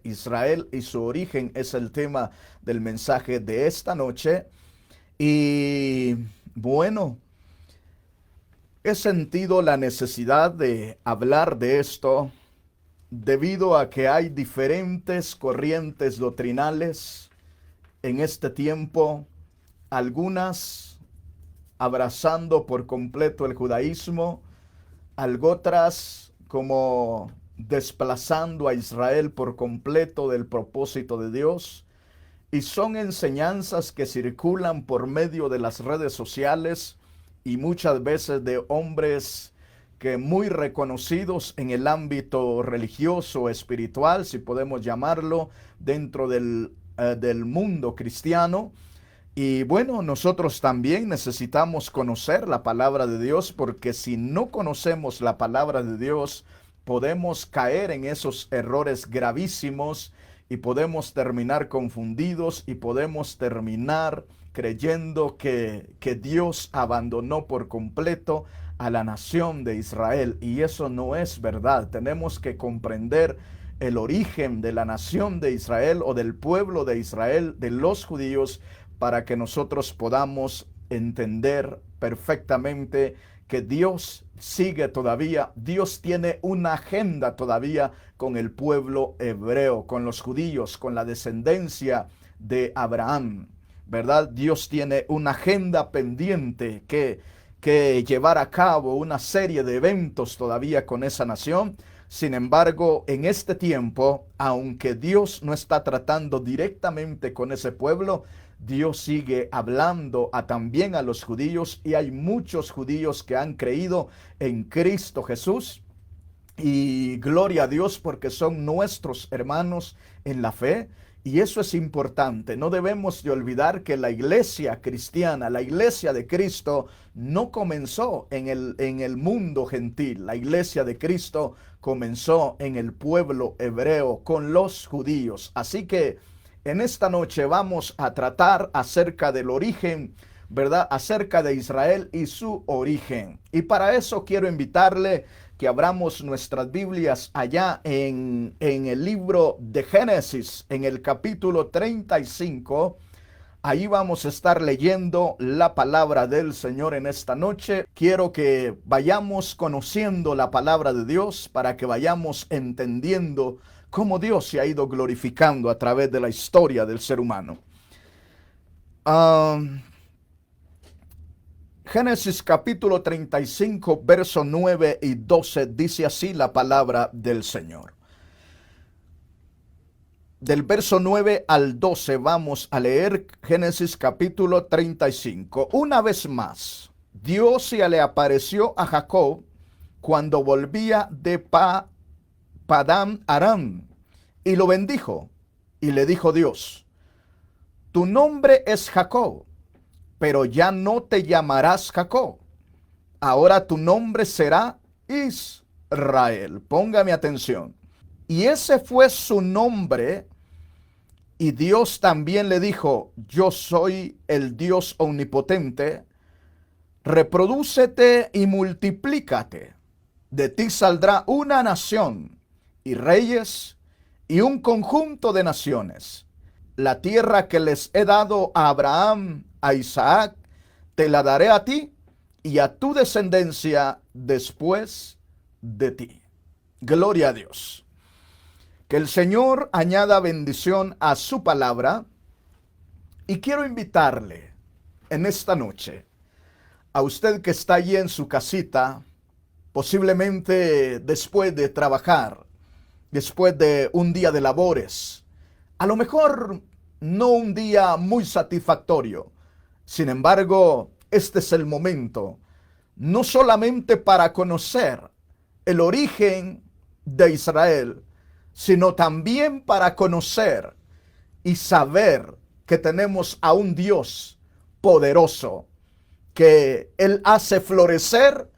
Israel y su origen es el tema del mensaje de esta noche. Y bueno, he sentido la necesidad de hablar de esto debido a que hay diferentes corrientes doctrinales en este tiempo, algunas abrazando por completo el judaísmo, algo otras como desplazando a Israel por completo del propósito de Dios. Y son enseñanzas que circulan por medio de las redes sociales y muchas veces de hombres que muy reconocidos en el ámbito religioso, espiritual, si podemos llamarlo, dentro del mundo cristiano. Y bueno, nosotros también necesitamos conocer la palabra de Dios, porque si no conocemos la palabra de Dios, podemos caer en esos errores gravísimos y podemos terminar confundidos y podemos terminar creyendo que Dios abandonó por completo a la nación de Israel. Y eso no es verdad. Tenemos que comprender el origen de la nación de Israel o del pueblo de Israel, de los judíos, para que nosotros podamos entender perfectamente que Dios sigue todavía, Dios tiene una agenda todavía con el pueblo hebreo, con los judíos, con la descendencia de Abraham, ¿verdad? Dios tiene una agenda pendiente que llevar a cabo, una serie de eventos todavía con esa nación. Sin embargo, en este tiempo, aunque Dios no está tratando directamente con ese pueblo, Dios sigue hablando también a los judíos, y hay muchos judíos que han creído en Cristo Jesús. Y gloria a Dios, porque son nuestros hermanos en la fe. Y eso es importante. No debemos de olvidar que la iglesia cristiana, la iglesia de Cristo, no comenzó en el mundo gentil. La iglesia de Cristo comenzó en el pueblo hebreo, con los judíos. Así que en esta noche vamos a tratar acerca del origen, ¿verdad? Acerca de Israel y su origen. Y para eso quiero invitarle que abramos nuestras Biblias allá en el libro de Génesis, en el capítulo 35. Ahí vamos a estar leyendo la palabra del Señor en esta noche. Quiero que vayamos conociendo la palabra de Dios para que vayamos entendiendo cómo Dios se ha ido glorificando a través de la historia del ser humano. Génesis capítulo 35, versos 9 y 12, dice así la palabra del Señor. Del verso 9 al 12 vamos a leer Génesis capítulo 35. Una vez más, Dios se le apareció a Jacob cuando volvía de Padán Aram, y lo bendijo, y le dijo Dios: tu nombre es Jacob, pero ya no te llamarás Jacob, ahora tu nombre será Israel. Póngame atención. Y ese fue su nombre, y Dios también le dijo: yo soy el Dios omnipotente, reprodúcete y multiplícate, de ti saldrá una nación y reyes y un conjunto de naciones. La tierra que les he dado a Abraham, a Isaac, te la daré a ti y a tu descendencia después de ti. Gloria a Dios. Que el Señor añada bendición a su palabra, y quiero invitarle en esta noche, a usted que está allí en su casita, posiblemente después de trabajar, después de un día de labores, a lo mejor no un día muy satisfactorio. Sin embargo, este es el momento, no solamente para conocer el origen de Israel, sino también para conocer y saber que tenemos a un Dios poderoso, que Él hace florecer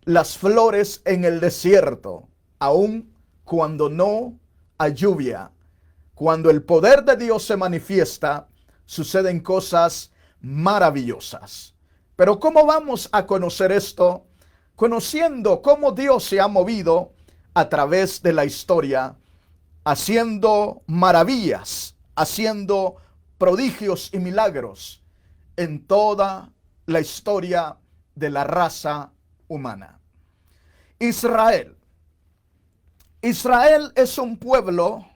las flores en el desierto, aun cuando no hay lluvia. Cuando el poder de Dios se manifiesta, suceden cosas maravillosas. Pero ¿cómo vamos a conocer esto? Conociendo cómo Dios se ha movido a través de la historia haciendo maravillas, haciendo prodigios y milagros en toda la historia de la raza humana. Israel. Israel es un pueblo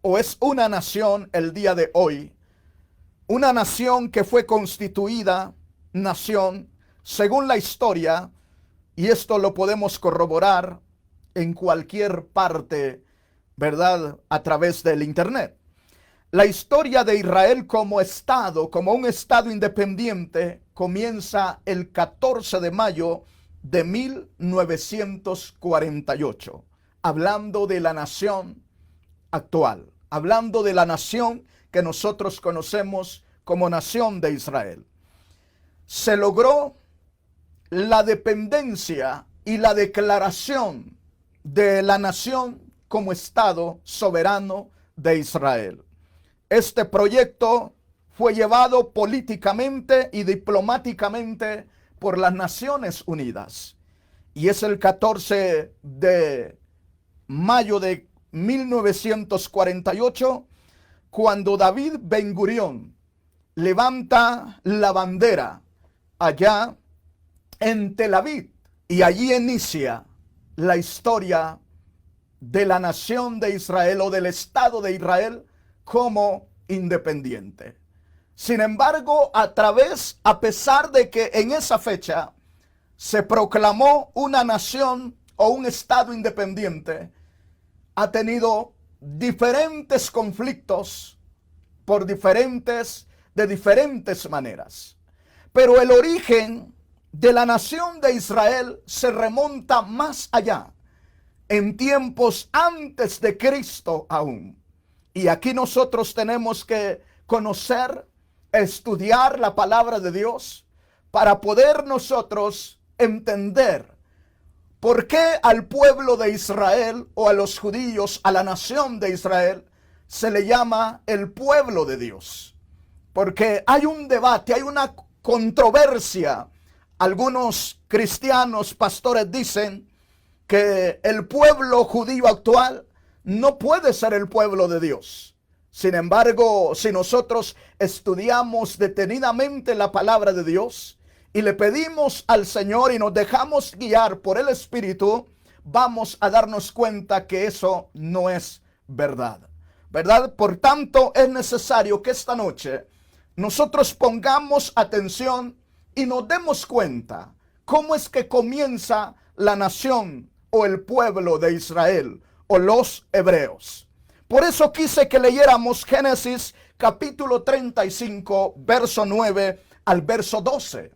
o es una nación el día de hoy, una nación que fue constituida nación según la historia, y esto lo podemos corroborar en cualquier parte, ¿verdad? A través del internet. La historia de Israel como estado, como un estado independiente, comienza el 14 de mayo de 1948, hablando de la nación actual, hablando de la nación que nosotros conocemos como nación de Israel. Se logró la dependencia y la declaración de la nación como estado soberano de Israel. Este proyecto fue llevado políticamente y diplomáticamente por las Naciones Unidas. Y es el 14 de mayo de 1948 cuando David Ben Gurión levanta la bandera allá en Tel Aviv, y allí inicia la historia de la nación de Israel o del Estado de Israel como independiente. Sin embargo, a pesar de que en esa fecha se proclamó una nación o un Estado independiente, ha tenido diferentes conflictos de diferentes maneras. Pero el origen de la nación de Israel se remonta más allá, en tiempos antes de Cristo aún. Y aquí nosotros tenemos que conocer, estudiar la palabra de Dios para poder nosotros entender por qué al pueblo de Israel o a los judíos, a la nación de Israel, se le llama el pueblo de Dios. Porque hay un debate, hay una controversia. Algunos cristianos, pastores, dicen que el pueblo judío actual no puede ser el pueblo de Dios. Sin embargo, si nosotros estudiamos detenidamente la palabra de Dios y le pedimos al Señor y nos dejamos guiar por el Espíritu, vamos a darnos cuenta que eso no es verdad. ¿Verdad? Por tanto, es necesario que esta noche nosotros pongamos atención y nos demos cuenta cómo es que comienza la nación o el pueblo de Israel o los hebreos. Por eso quise que leyéramos Génesis capítulo 35, verso 9 al verso 12.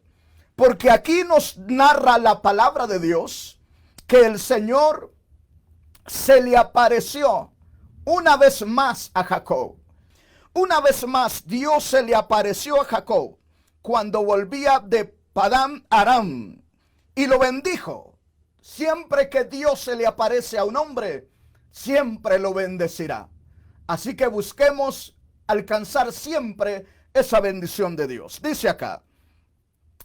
Porque aquí nos narra la palabra de Dios que el Señor se le apareció una vez más a Jacob. Una vez más Dios se le apareció a Jacob cuando volvía de Padán Aram y lo bendijo. Siempre que Dios se le aparece a un hombre, siempre lo bendecirá. Así que busquemos alcanzar siempre esa bendición de Dios. Dice acá: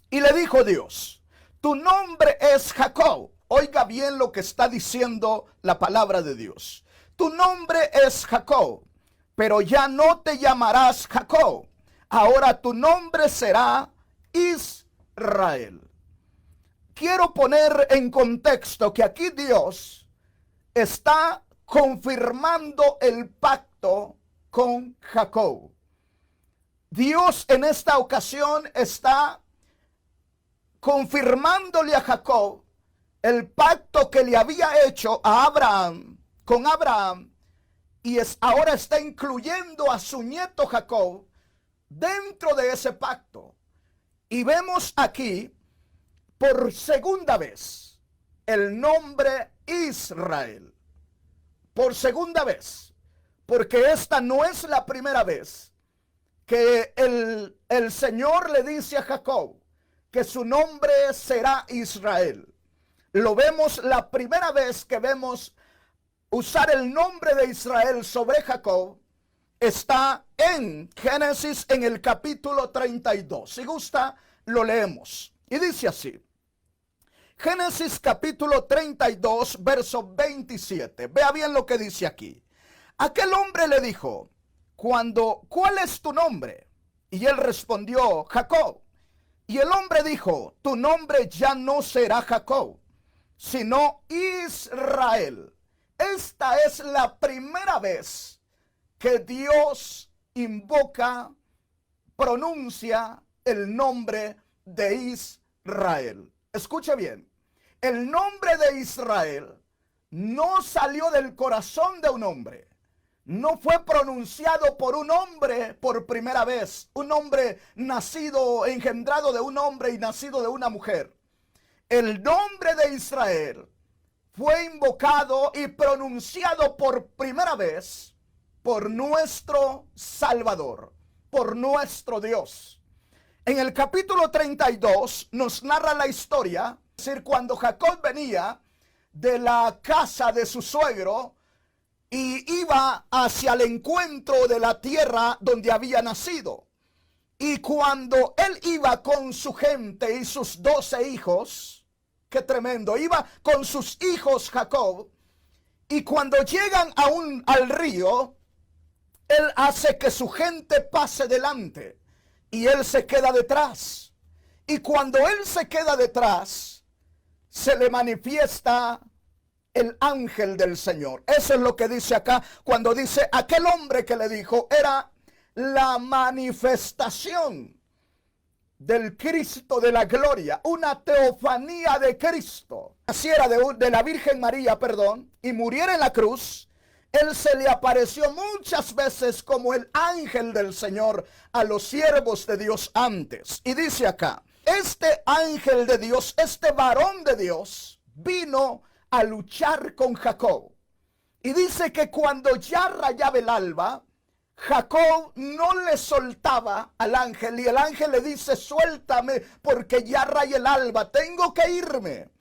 y le dijo Dios, tu nombre es Jacob. Oiga bien lo que está diciendo la palabra de Dios. Tu nombre es Jacob, pero ya no te llamarás Jacob. Ahora tu nombre será Israel. Quiero poner en contexto que aquí Dios está confirmando el pacto con Jacob. Dios en esta ocasión está confirmándole a Jacob el pacto que le había hecho a Abraham, con Abraham, y ahora está incluyendo a su nieto Jacob dentro de ese pacto. Y vemos aquí por segunda vez el nombre Israel. Por segunda vez, porque esta no es la primera vez que el Señor le dice a Jacob que su nombre será Israel. Lo vemos la primera vez que vemos usar el nombre de Israel sobre Jacob, está en Génesis en el capítulo 32. Si gusta, lo leemos. Y dice así. Génesis capítulo 32, verso 27. Vea bien lo que dice aquí. Aquel hombre le dijo, ¿cuál es tu nombre? Y él respondió, Jacob. Y el hombre dijo, tu nombre ya no será Jacob, sino Israel. Esta es la primera vez que Dios pronuncia el nombre de Israel. Escuche bien, el nombre de Israel no salió del corazón de un hombre. No fue pronunciado por un hombre por primera vez. Un hombre nacido, engendrado de un hombre y nacido de una mujer. El nombre de Israel fue invocado y pronunciado por primera vez por nuestro Salvador, por nuestro Dios. En el capítulo 32 nos narra la historia, es decir, cuando Jacob venía de la casa de su suegro y iba hacia el encuentro de la tierra donde había nacido. Y cuando él iba con su gente y sus 12 hijos, qué tremendo, iba con sus hijos Jacob, y cuando llegan al río, él hace que su gente pase delante y él se queda detrás. Y cuando él se queda detrás, se le manifiesta el ángel del Señor. Eso es lo que dice acá cuando dice aquel hombre que le dijo, era la manifestación del Cristo de la gloria, una teofanía de Cristo. Naciera de la Virgen María, y muriera en la cruz. Él se le apareció muchas veces como el ángel del Señor a los siervos de Dios antes. Y dice acá, este ángel de Dios, este varón de Dios, vino a luchar con Jacob. Y dice que cuando ya rayaba el alba, Jacob no le soltaba al ángel, y el ángel le dice, suéltame porque ya raya el alba, tengo que irme.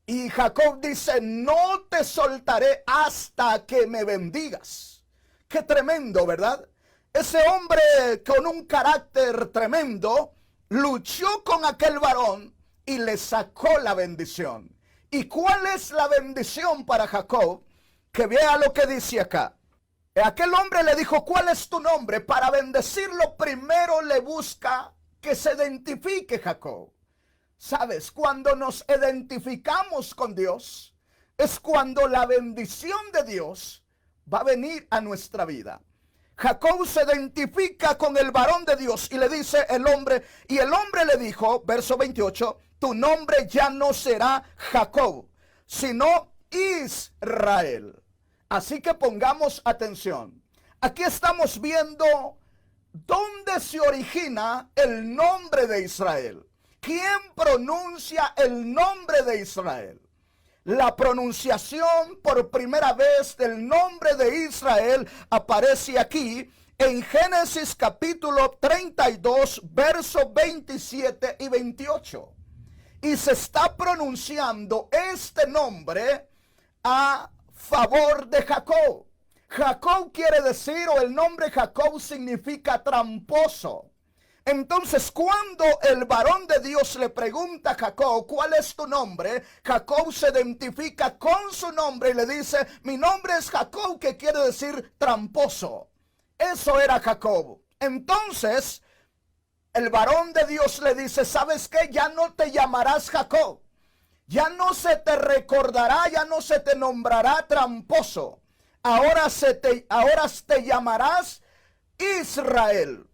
Y Jacob dice, no te soltaré hasta que me bendigas. Qué tremendo, ¿verdad? Ese hombre con un carácter tremendo luchó con aquel varón y le sacó la bendición. ¿Y cuál es la bendición para Jacob? Que vea lo que dice acá. Aquel hombre le dijo, ¿cuál es tu nombre? Para bendecirlo primero le busca que se identifique Jacob. ¿Sabes? Cuando nos identificamos con Dios, es cuando la bendición de Dios va a venir a nuestra vida. Jacob se identifica con el varón de Dios y le dice el hombre, y el hombre le dijo, verso 28, tu nombre ya no será Jacob, sino Israel. Así que pongamos atención. Aquí estamos viendo dónde se origina el nombre de Israel. ¿Quién pronuncia el nombre de Israel? La pronunciación por primera vez del nombre de Israel aparece aquí en Génesis capítulo 32, versos 27 y 28. Y se está pronunciando este nombre a favor de Jacob. Jacob quiere decir, o el nombre Jacob significa tramposo. Entonces, cuando el varón de Dios le pregunta a Jacob, ¿cuál es tu nombre? Jacob se identifica con su nombre y le dice, mi nombre es Jacob, que quiere decir tramposo. Eso era Jacob. Entonces, el varón de Dios le dice, ¿sabes qué? Ya no te llamarás Jacob. Ya no se te recordará, ya no se te nombrará tramposo. Ahora te llamarás Israel.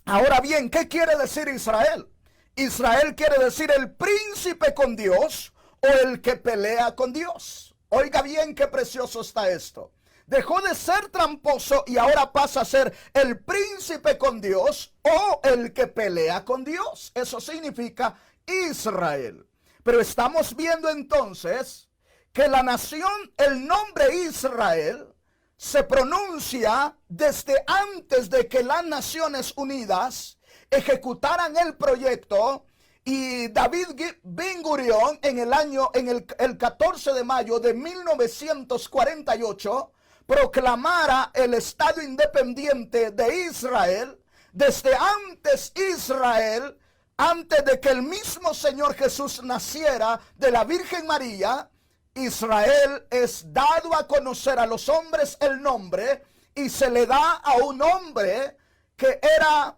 Ahora bien, ¿qué quiere decir Israel? Israel quiere decir el príncipe con Dios o el que pelea con Dios. Oiga bien qué precioso está esto. Dejó de ser tramposo y ahora pasa a ser el príncipe con Dios o el que pelea con Dios. Eso significa Israel. Pero estamos viendo entonces que la nación, el nombre Israel, se pronuncia desde antes de que las Naciones Unidas ejecutaran el proyecto y David Ben Gurión en el 14 de mayo de 1948 proclamara el Estado independiente de Israel. Desde antes Israel, antes de que el mismo Señor Jesús naciera de la Virgen María, Israel es dado a conocer a los hombres el nombre y se le da a un hombre que era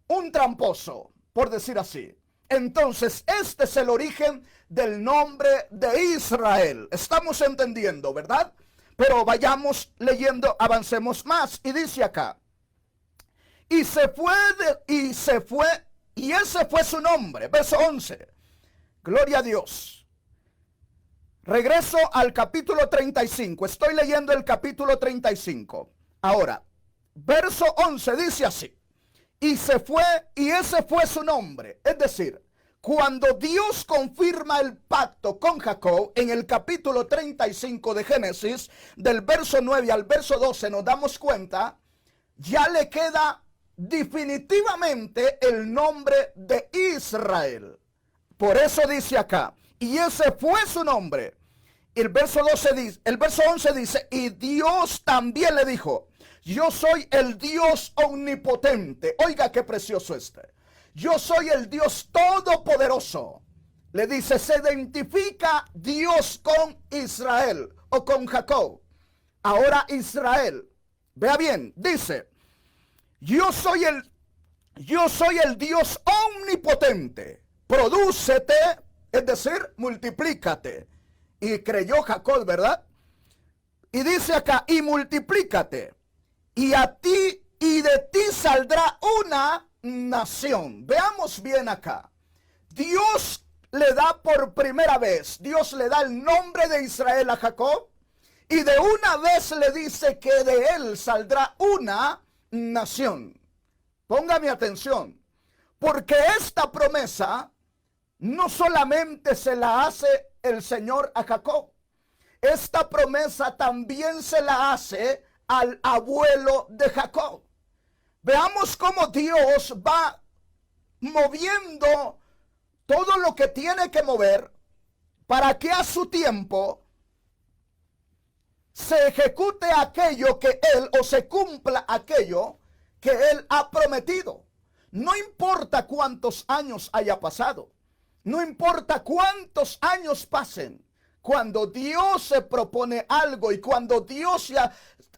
un tramposo, por decir así. Entonces, este es el origen del nombre de Israel. Estamos entendiendo, ¿verdad? Pero vayamos leyendo, avancemos más. Y dice acá, y ese fue su nombre. Verso 11. Gloria a Dios. Regreso al capítulo 35. Estoy leyendo el capítulo 35. Ahora, verso 11 dice así. Y ese fue su nombre. Es decir, cuando Dios confirma el pacto con Jacob en el capítulo 35 de Génesis, del verso 9 al verso 12, nos damos cuenta, ya le queda definitivamente el nombre de Israel. Por eso dice acá, y ese fue su nombre. El verso 11 dice, y Dios también le dijo, yo soy el Dios omnipotente. Oiga qué precioso este. Yo soy el Dios todopoderoso. Le dice, se identifica Dios con Israel o con Jacob. Ahora Israel, vea bien, dice, yo soy el Dios omnipotente. Prodúcete, es decir, multiplícate. Y creyó Jacob, ¿verdad? Y dice acá, y multiplícate. Y a ti y de ti saldrá una nación. Veamos bien acá. Dios le da por primera vez, Dios le da el nombre de Israel a Jacob. Y de una vez le dice que de él saldrá una nación. Póngame atención. Porque esta promesa no solamente se la hace el Señor a Jacob. Esta promesa también se la hace al abuelo de Jacob. Veamos cómo Dios va moviendo todo lo que tiene que mover para que a su tiempo se ejecute aquello que él, o se cumpla aquello que él ha prometido. No importa cuántos años haya pasado, no importa cuántos años pasen, cuando Dios se propone algo y cuando Dios ya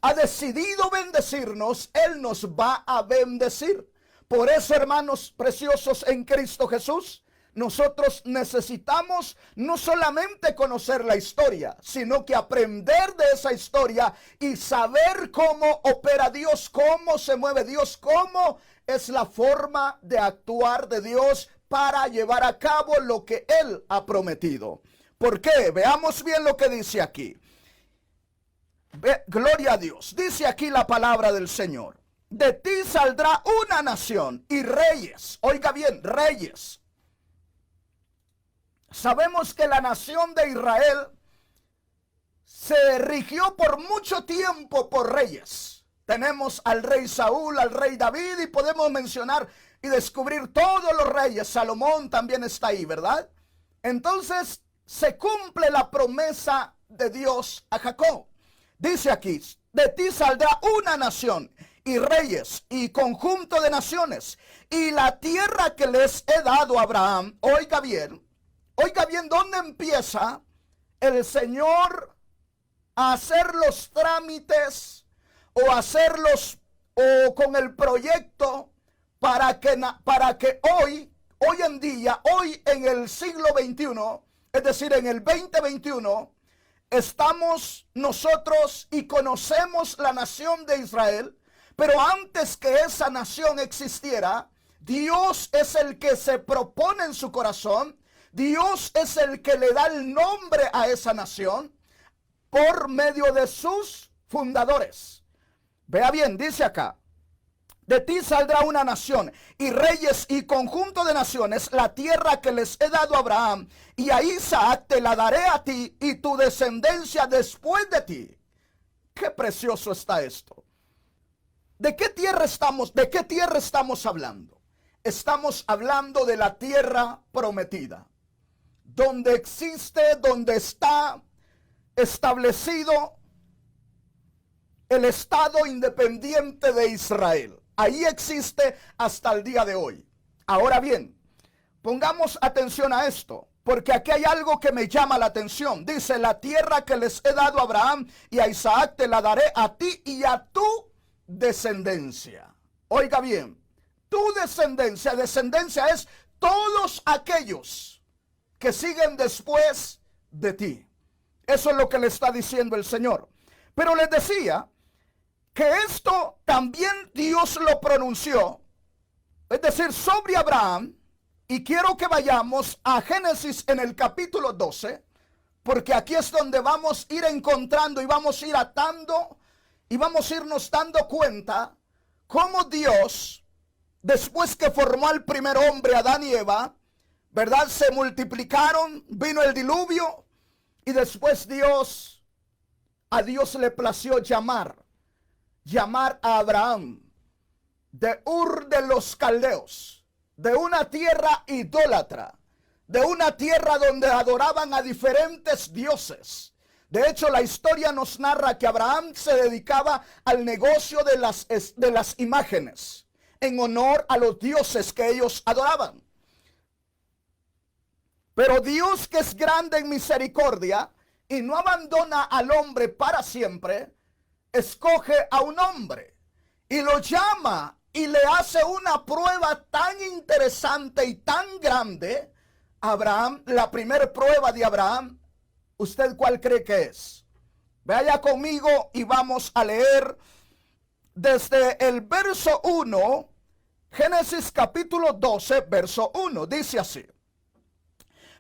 ha decidido bendecirnos, Él nos va a bendecir. Por eso, hermanos preciosos en Cristo Jesús, nosotros necesitamos no solamente conocer la historia, sino que aprender de esa historia y saber cómo opera Dios, cómo se mueve Dios, cómo es la forma de actuar de Dios para llevar a cabo lo que Él ha prometido. ¿Por qué? Veamos bien lo que dice aquí. Gloria a Dios. Dice aquí la palabra del Señor. De ti saldrá una nación y reyes. Oiga bien, reyes. Sabemos que la nación de Israel se rigió por mucho tiempo por reyes. Tenemos al rey Saúl, al rey David, y podemos mencionar y descubrir todos los reyes. Salomón también está ahí, ¿verdad? Entonces se cumple la promesa de Dios a Jacob. Dice aquí, de ti saldrá una nación y reyes y conjunto de naciones, y la tierra que les he dado a Abraham. Oiga bien dónde empieza el Señor a hacer los trámites o con el proyecto para que hoy en día, hoy en el siglo XXI, es decir, en el 2021, estamos nosotros y conocemos la nación de Israel, pero antes que esa nación existiera, Dios es el que se propone en su corazón, Dios es el que le da el nombre a esa nación por medio de sus fundadores. Vea bien, dice acá, de ti saldrá una nación y reyes y conjunto de naciones, la tierra que les he dado a Abraham y a Isaac te la daré a ti y tu descendencia después de ti. Qué precioso está esto. ¿De qué tierra estamos hablando? Estamos hablando de la tierra prometida, donde está establecido el Estado independiente de Israel. Ahí existe hasta el día de hoy. Ahora bien, pongamos atención a esto. porque aquí hay algo que me llama la atención. Dice, la tierra que les he dado a Abraham y a Isaac te la daré a ti y a tu descendencia. Oiga bien, tu descendencia, descendencia es todos aquellos que siguen después de ti. Eso es lo que le está diciendo el Señor. Pero les decía que esto también Dios lo pronunció, es decir, sobre Abraham. Y quiero que vayamos a Génesis en el capítulo 12, porque aquí es donde vamos a ir encontrando y vamos a ir atando y vamos a irnos dando cuenta cómo Dios, después que formó al primer hombre, Adán y Eva, ¿verdad? Se multiplicaron, vino el diluvio y después a Dios le plació llamar a Abraham de Ur de los Caldeos, de una tierra idólatra, de una tierra donde adoraban a diferentes dioses. De hecho, la historia nos narra que Abraham se dedicaba al negocio de las imágenes, en honor a los dioses que ellos adoraban. Pero Dios, que es grande en misericordia y no abandona al hombre para siempre, escoge a un hombre y lo llama y le hace una prueba tan interesante y tan grande a Abraham. La primera prueba de Abraham, ¿usted cuál cree que es? Vaya conmigo y vamos a leer desde el verso 1, Génesis capítulo 12, verso 1. Dice así: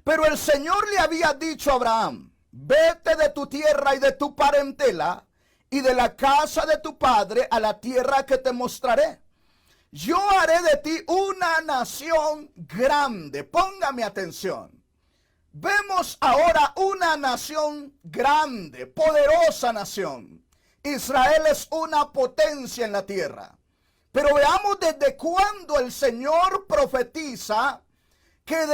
pero el Señor le había dicho a Abraham, vete de tu tierra y de tu parentela y de la casa de tu padre a la tierra que te mostraré. Yo haré de ti una nación grande. Póngame atención. Vemos ahora una nación grande, poderosa nación. Israel es una potencia en la tierra. Pero veamos desde cuándo el Señor profetiza que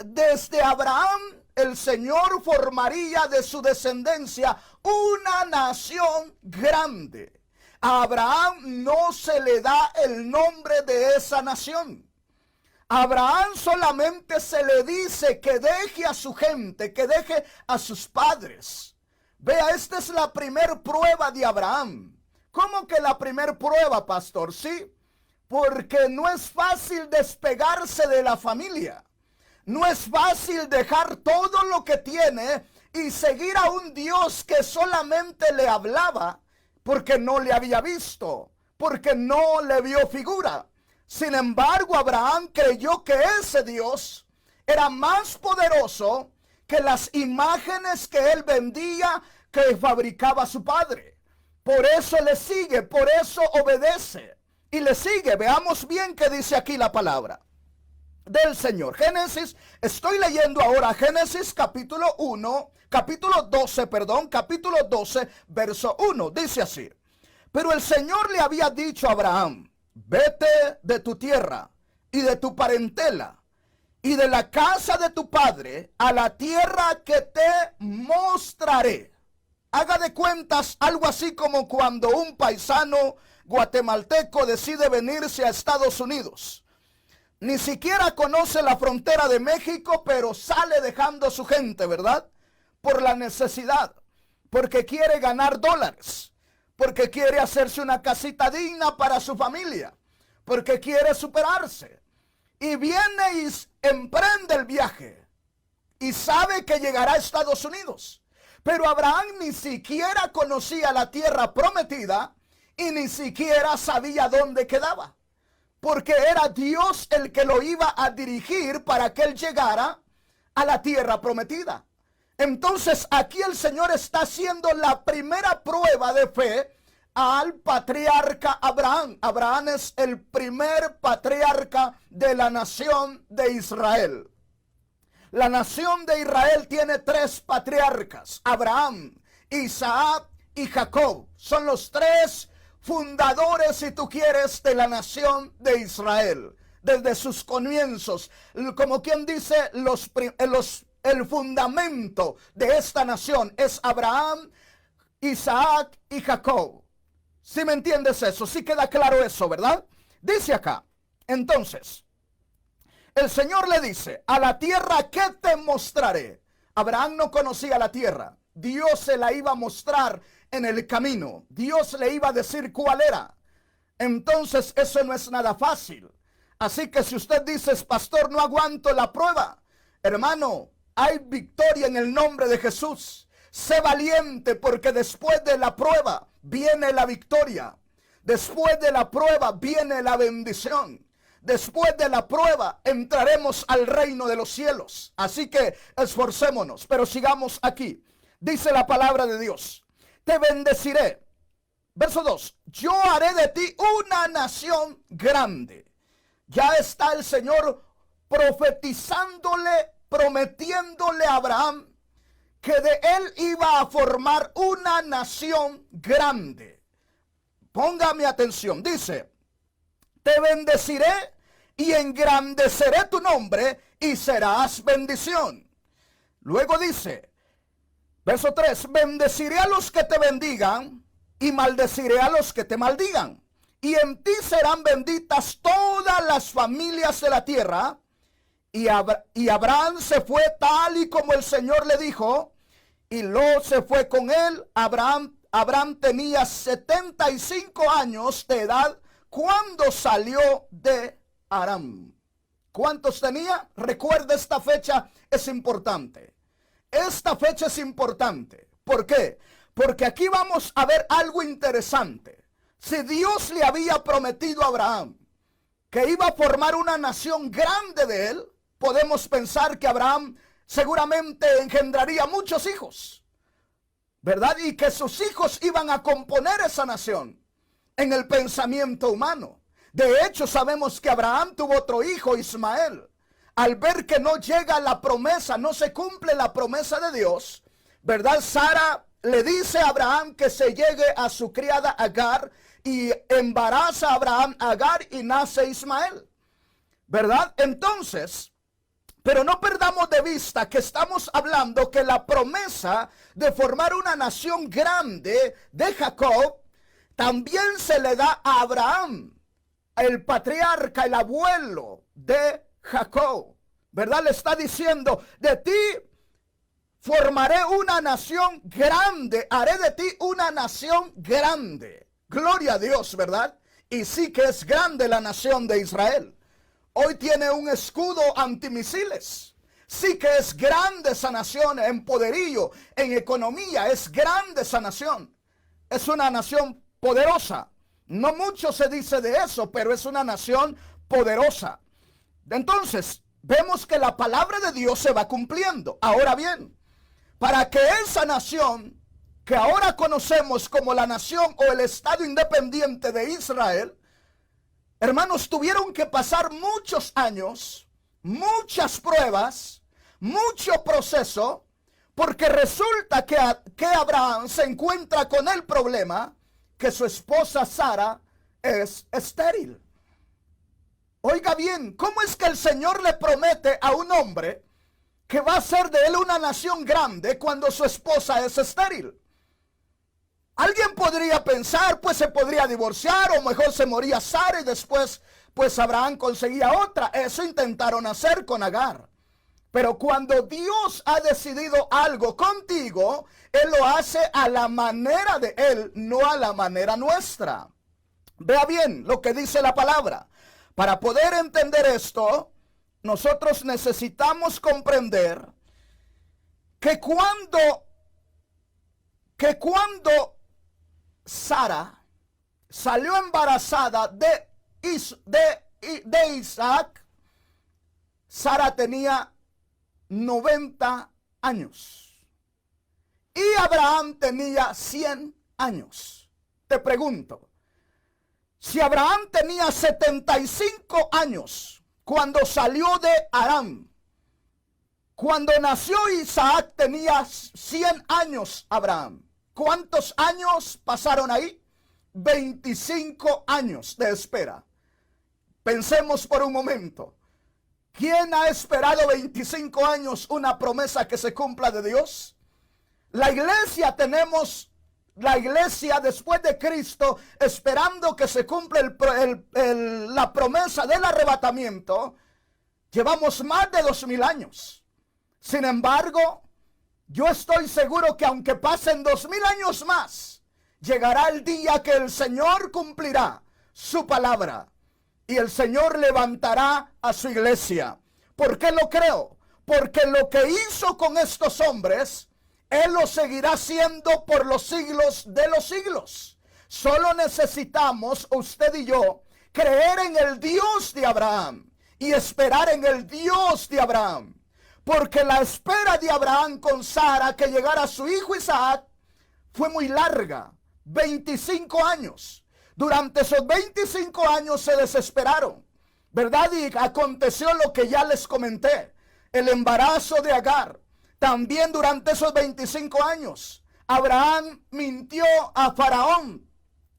desde Abraham el Señor formaría de su descendencia una nación grande. A Abraham no se le da el nombre de esa nación. A Abraham solamente se le dice que deje a su gente, que deje a sus padres. Vea, esta es la primer prueba de Abraham. ¿Cómo que la primer prueba, pastor? Sí, porque no es fácil despegarse de la familia. No es fácil dejar todo lo que tiene y seguir a un Dios que solamente le hablaba, porque no le había visto, porque no le vio figura. Sin embargo, Abraham creyó que ese Dios era más poderoso que las imágenes que él vendía, que fabricaba su padre. Por eso le sigue, por eso obedece y le sigue. Veamos bien qué dice aquí la palabra del Señor. Génesis, estoy leyendo ahora Génesis capítulo 12, verso 1. Dice así: pero el Señor le había dicho a Abraham, vete de tu tierra y de tu parentela y de la casa de tu padre a la tierra que te mostraré. Haga de cuentas algo así como cuando un paisano guatemalteco decide venirse a Estados Unidos. Ni siquiera conoce la frontera de México, pero sale dejando a su gente, ¿verdad? Por la necesidad, porque quiere ganar dólares, porque quiere hacerse una casita digna para su familia, porque quiere superarse. Y viene y emprende el viaje y sabe que llegará a Estados Unidos. Pero Abraham ni siquiera conocía la tierra prometida y ni siquiera sabía dónde quedaba, porque era Dios el que lo iba a dirigir para que él llegara a la tierra prometida. Entonces aquí el Señor está haciendo la primera prueba de fe al patriarca Abraham. Abraham es el primer patriarca de la nación de Israel. La nación de Israel tiene 3 patriarcas: Abraham, Isaac y Jacob. Son los 3 fundadores, si tú quieres, de la nación de Israel. Desde sus comienzos, como quien dice, el fundamento de esta nación es Abraham, Isaac y Jacob. ¿Sí me entiendes eso? Sí queda claro eso, ¿verdad? Dice acá, entonces, el Señor le dice, a la tierra que te mostraré. Abraham no conocía la tierra. Dios se la iba a mostrar en el camino. Dios le iba a decir cuál era. Entonces eso no es nada fácil. Así que si usted dice, pastor, no aguanto la prueba, hermano, hay victoria en el nombre de Jesús. Sé valiente, porque después de la prueba viene la victoria. Después de la prueba viene la bendición. Después de la prueba entraremos al reino de los cielos. Así que esforcémonos, pero sigamos aquí. Dice la palabra de Dios: te bendeciré. Verso 2: yo haré de ti una nación grande. Ya está el Señor profetizándole, prometiéndole a Abraham que de él iba a formar una nación grande. Póngame atención, dice: te bendeciré y engrandeceré tu nombre y serás bendición. Luego dice, verso 3, bendeciré a los que te bendigan y maldeciré a los que te maldigan. Y en ti serán benditas todas las familias de la tierra. Y Abraham se fue tal y como el Señor le dijo, y Lot se fue con él. Abraham tenía 75 años de edad cuando salió de Aram. ¿Cuántos tenía? Recuerda, esta fecha es importante. Esta fecha es importante. ¿Por qué? Porque aquí vamos a ver algo interesante. Si Dios le había prometido a Abraham que iba a formar una nación grande de él, podemos pensar que Abraham seguramente engendraría muchos hijos, ¿verdad? Y que sus hijos iban a componer esa nación en el pensamiento humano. De hecho, sabemos que Abraham tuvo otro hijo, Ismael. Al ver que no llega la promesa, no se cumple la promesa de Dios, ¿verdad? Sara le dice a Abraham que se llegue a su criada Agar, y embaraza a Abraham Agar y nace Ismael, ¿verdad? Entonces, pero no perdamos de vista que estamos hablando que la promesa de formar una nación grande de Jacob también se le da a Abraham, el patriarca, el abuelo de Jacob, ¿verdad? Le está diciendo: de ti formaré una nación grande, haré de ti una nación grande. Gloria a Dios, ¿verdad? Y sí que es grande la nación de Israel. Hoy tiene un escudo antimisiles. Sí que es grande esa nación en poderío, en economía. Es grande esa nación. Es una nación poderosa. No mucho se dice de eso, pero es una nación poderosa. Entonces, vemos que la palabra de Dios se va cumpliendo. Ahora bien, para que esa nación que ahora conocemos como la nación o el Estado independiente de Israel, hermanos, tuvieron que pasar muchos años, muchas pruebas, mucho proceso, porque resulta que Abraham se encuentra con el problema que su esposa Sara es estéril. Oiga bien, ¿cómo es que el Señor le promete a un hombre que va a ser de él una nación grande cuando su esposa es estéril? Alguien podría pensar, pues se podría divorciar, o mejor se moría Sara y después pues Abraham conseguía otra. Eso intentaron hacer con Agar. Pero cuando Dios ha decidido algo contigo, Él lo hace a la manera de Él, no a la manera nuestra. Vea bien lo que dice la palabra. Para poder entender esto, nosotros necesitamos comprender que cuando Sara salió embarazada de Isaac, Sara tenía 90 años y Abraham tenía 100 años. Te pregunto, si Abraham tenía 75 años cuando salió de Aram, cuando nació Isaac tenía 100 años Abraham. ¿Cuántos años pasaron ahí? 25 años de espera. Pensemos por un momento. ¿Quién ha esperado 25 años una promesa que se cumpla de Dios? La iglesia, tenemos la iglesia después de Cristo esperando que se cumpla la promesa del arrebatamiento. Llevamos más de 2000 años. Sin embargo, yo estoy seguro que aunque pasen 2000 años más, llegará el día que el Señor cumplirá su palabra y el Señor levantará a su iglesia. ¿Por qué lo creo? Porque lo que hizo con estos hombres, Él lo seguirá haciendo por los siglos de los siglos. Solo necesitamos, usted y yo, creer en el Dios de Abraham y esperar en el Dios de Abraham. Porque la espera de Abraham con Sara que llegara a su hijo Isaac fue muy larga, 25 años. Durante esos 25 años se desesperaron, ¿verdad? Y aconteció lo que ya les comenté, el embarazo de Agar. También durante esos 25 años, Abraham mintió a Faraón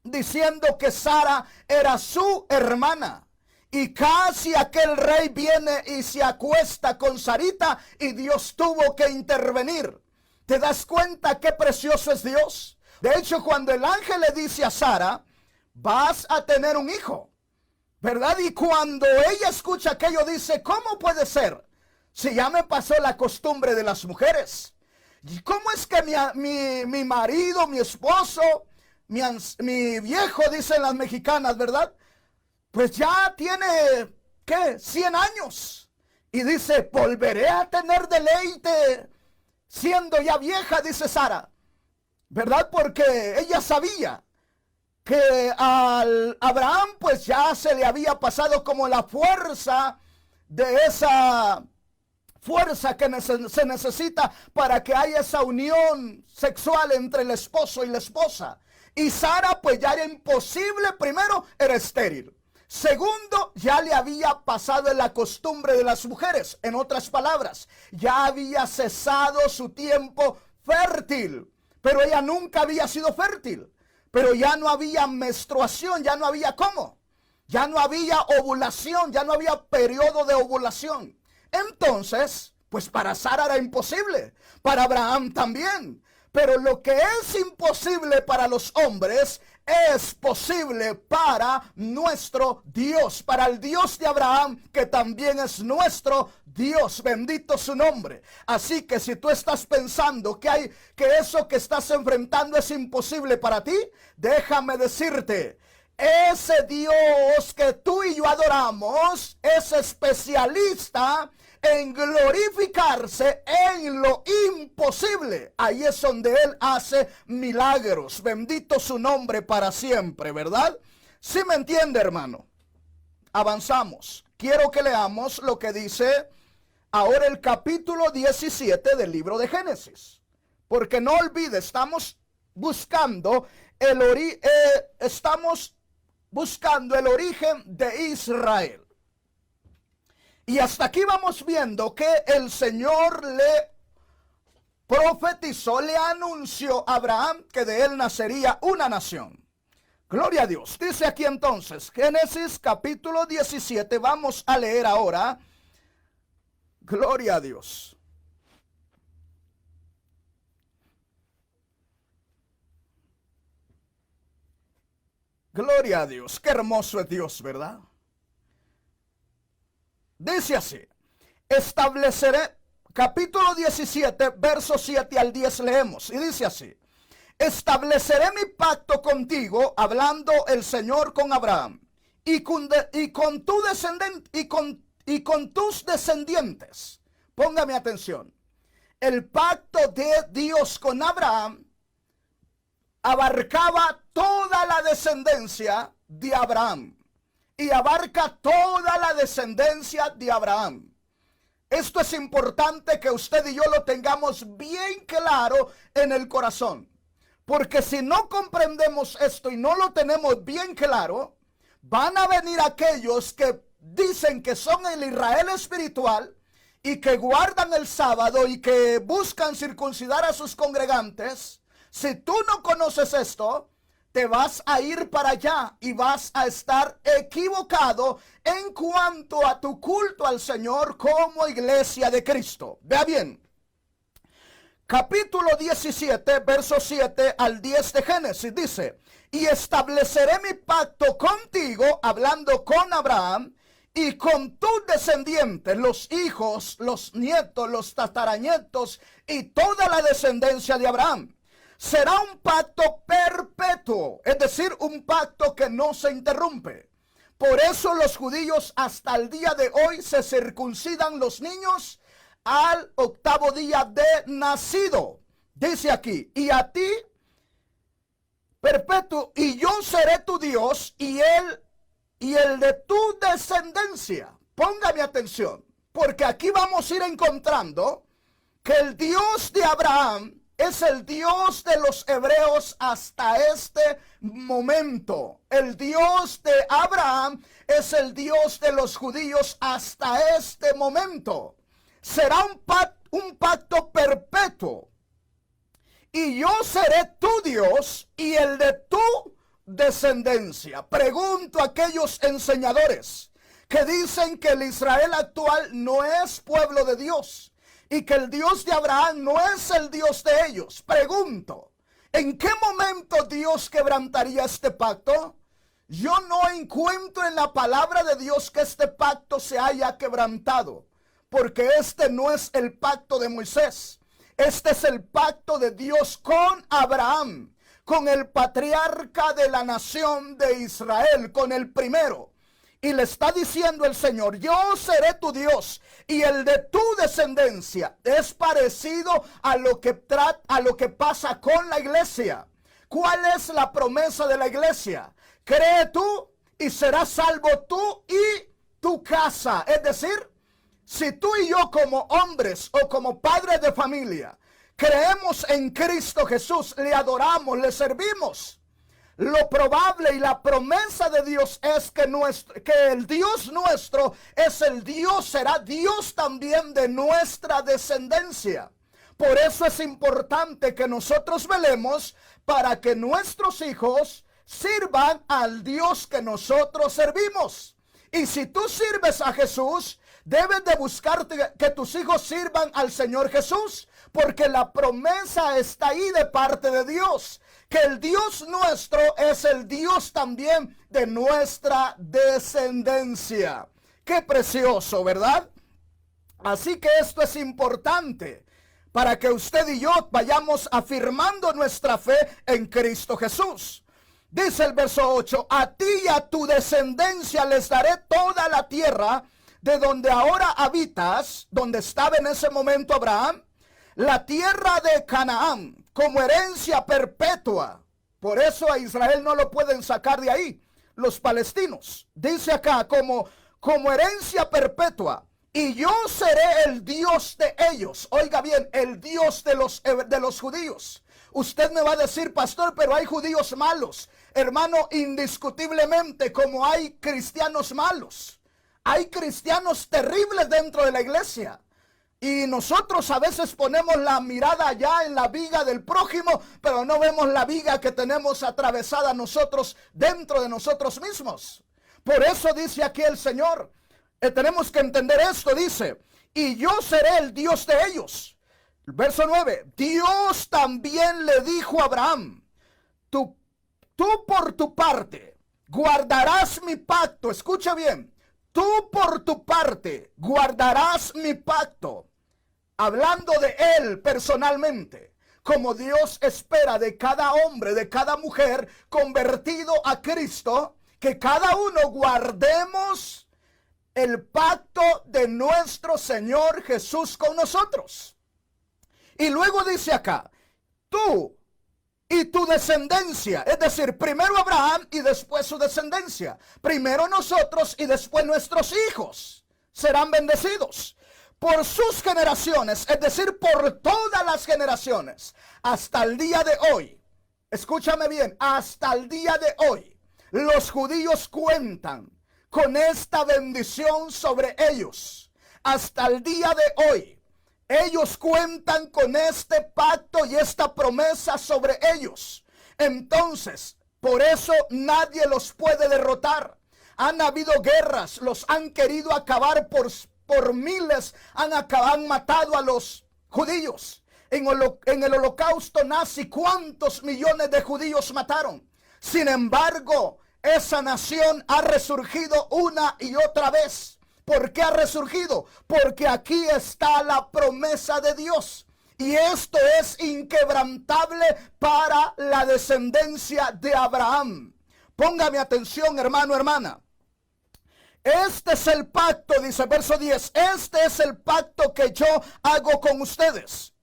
diciendo que Sara era su hermana. Y casi aquel rey viene y se acuesta con Sarita y Dios tuvo que intervenir. ¿Te das cuenta qué precioso es Dios? De hecho, cuando el ángel le dice a Sara, vas a tener un hijo, ¿verdad? Y cuando ella escucha aquello dice, ¿cómo puede ser? Si ya me pasó la costumbre de las mujeres. ¿Y cómo es que mi marido, mi esposo, mi viejo, dicen las mexicanas, ¿verdad? Pues ya tiene, ¿qué? 100 años. Y dice, volveré a tener deleite siendo ya vieja, dice Sara. ¿Verdad? Porque ella sabía que al Abraham pues ya se le había pasado como la fuerza de esa fuerza que se necesita para que haya esa unión sexual entre el esposo y la esposa. Y Sara pues ya era imposible, primero era estéril. Segundo, ya le había pasado la costumbre de las mujeres. En otras palabras, ya había cesado su tiempo fértil. Pero ella nunca había sido fértil. Pero ya no había menstruación, ya no había ¿cómo? Ya no había ovulación, ya no había periodo de ovulación. Entonces, pues para Sara era imposible. Para Abraham también. Pero lo que es imposible para los hombres es posible para nuestro Dios, para el Dios de Abraham, que también es nuestro Dios. Bendito su nombre. Así que si tú estás pensando que eso que estás enfrentando es imposible para ti, déjame decirte, ese Dios que tú y yo adoramos es especialista en glorificarse en lo imposible. Ahí es donde Él hace milagros. Bendito su nombre para siempre, ¿verdad? ¿Sí me entiende, hermano? Avanzamos. Quiero que leamos lo que dice ahora el capítulo 17 del libro de Génesis. Porque no olvide, estamos buscando el origen de Israel. Y hasta aquí vamos viendo que el Señor le profetizó, le anunció a Abraham que de él nacería una nación. Gloria a Dios. Dice aquí entonces, Génesis capítulo 17, vamos a leer ahora. Gloria a Dios. Gloria a Dios. Qué hermoso es Dios, ¿verdad? Dice así, estableceré, capítulo 17, versos 7 al 10 leemos, y dice así, estableceré mi pacto contigo, hablando el Señor con Abraham, y con tus descendientes. Póngame atención, el pacto de Dios con Abraham abarcaba toda la descendencia de Abraham. Y abarca toda la descendencia de Abraham. Esto es importante que usted y yo lo tengamos bien claro en el corazón. Porque si no comprendemos esto y no lo tenemos bien claro, van a venir aquellos que dicen que son el Israel espiritual y que guardan el sábado y que buscan circuncidar a sus congregantes. Si tú no conoces esto, te vas a ir para allá y vas a estar equivocado en cuanto a tu culto al Señor como iglesia de Cristo. Vea bien, capítulo 17, versos 7 al 10 de Génesis dice, y estableceré mi pacto contigo, hablando con Abraham, y con tus descendientes, los hijos, los nietos, los tataranietos y toda la descendencia de Abraham. Será un pacto perpetuo, es decir, un pacto que no se interrumpe. Por eso los judíos hasta el día de hoy se circuncidan los niños al 8º día de nacido. Dice aquí, y a ti perpetuo, y yo seré tu Dios y el de tu descendencia. Póngame atención, porque aquí vamos a ir encontrando que el Dios de Abraham es el Dios de los hebreos hasta este momento. El Dios de Abraham es el Dios de los judíos hasta este momento. Será un pacto perpetuo. Y yo seré tu Dios y el de tu descendencia. Pregunto a aquellos enseñadores que dicen que el Israel actual no es pueblo de Dios y que el Dios de Abraham no es el Dios de ellos. Pregunto, ¿en qué momento Dios quebrantaría este pacto? Yo no encuentro en la palabra de Dios que este pacto se haya quebrantado, porque este no es el pacto de Moisés. Este es el pacto de Dios con Abraham, con el patriarca de la nación de Israel, con el primero. Y le está diciendo el Señor, yo seré tu Dios y el de tu descendencia. Es parecido a lo que pasa con la iglesia. ¿Cuál es la promesa de la iglesia? Cree tú y serás salvo tú y tu casa. Es decir, si tú y yo como hombres o como padres de familia creemos en Cristo Jesús, le adoramos, le servimos, lo probable y la promesa de Dios es que el Dios nuestro es el Dios, será Dios también de nuestra descendencia. Por eso es importante que nosotros velemos para que nuestros hijos sirvan al Dios que nosotros servimos. Y si tú sirves a Jesús, debes de buscar que tus hijos sirvan al Señor Jesús, porque la promesa está ahí de parte de Dios, que el Dios nuestro es el Dios también de nuestra descendencia. Qué precioso, ¿verdad? Así que esto es importante para que usted y yo vayamos afirmando nuestra fe en Cristo Jesús. Dice el verso 8, a ti y a tu descendencia les daré toda la tierra de donde ahora habitas, donde estaba en ese momento Abraham, la tierra de Canaán, como herencia perpetua. Por eso a Israel no lo pueden sacar de ahí los palestinos. Dice acá, como herencia perpetua. Y yo seré el Dios de ellos. Oiga bien, el Dios de los judíos. Usted me va a decir, pastor, pero hay judíos malos. Hermano, indiscutiblemente, como hay cristianos malos. Hay cristianos terribles dentro de la iglesia. Y nosotros a veces ponemos la mirada allá en la viga del prójimo, pero no vemos la viga que tenemos atravesada nosotros dentro de nosotros mismos. Por eso dice aquí el Señor, tenemos que entender esto, dice, y yo seré el Dios de ellos. Verso 9, Dios también le dijo a Abraham, tú por tu parte guardarás mi pacto. Escucha bien, tú por tu parte guardarás mi pacto. Hablando de él personalmente, como Dios espera de cada hombre, de cada mujer convertido a Cristo, que cada uno guardemos el pacto de nuestro Señor Jesús con nosotros. Y luego dice acá, tú y tu descendencia, es decir, primero Abraham y después su descendencia. Primero nosotros y después nuestros hijos serán bendecidos por sus generaciones, es decir, por todas las generaciones, hasta el día de hoy. Escúchame bien, hasta el día de hoy, los judíos cuentan con esta bendición sobre ellos. Hasta el día de hoy, ellos cuentan con este pacto y esta promesa sobre ellos. Entonces, por eso nadie los puede derrotar. Han habido guerras, los han querido acabar por miles, han matado a los judíos. En el holocausto nazi, ¿cuántos millones de judíos mataron? Sin embargo, esa nación ha resurgido una y otra vez. ¿Por qué ha resurgido? Porque aquí está la promesa de Dios. Y esto es inquebrantable para la descendencia de Abraham. Póngame atención, hermano, hermana. Este es el pacto, dice verso 10. Este es el pacto que yo hago con ustedes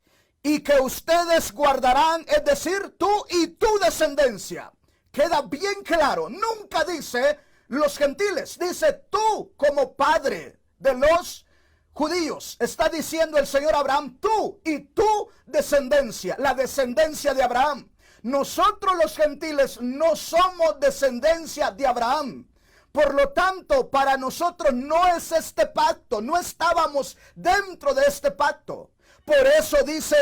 y que ustedes guardarán, es decir, tú y tu descendencia. Queda bien claro, nunca dice los gentiles, dice tú como padre de los judíos. Está diciendo el Señor Abraham, tú y tu descendencia, la descendencia de Abraham. Nosotros los gentiles no somos descendencia de Abraham. Por lo tanto, para nosotros no es este pacto, no estábamos dentro de este pacto. Por eso dice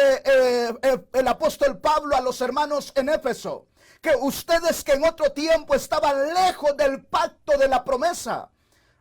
el apóstol Pablo a los hermanos en Éfeso, que ustedes que en otro tiempo estaban lejos del pacto de la promesa,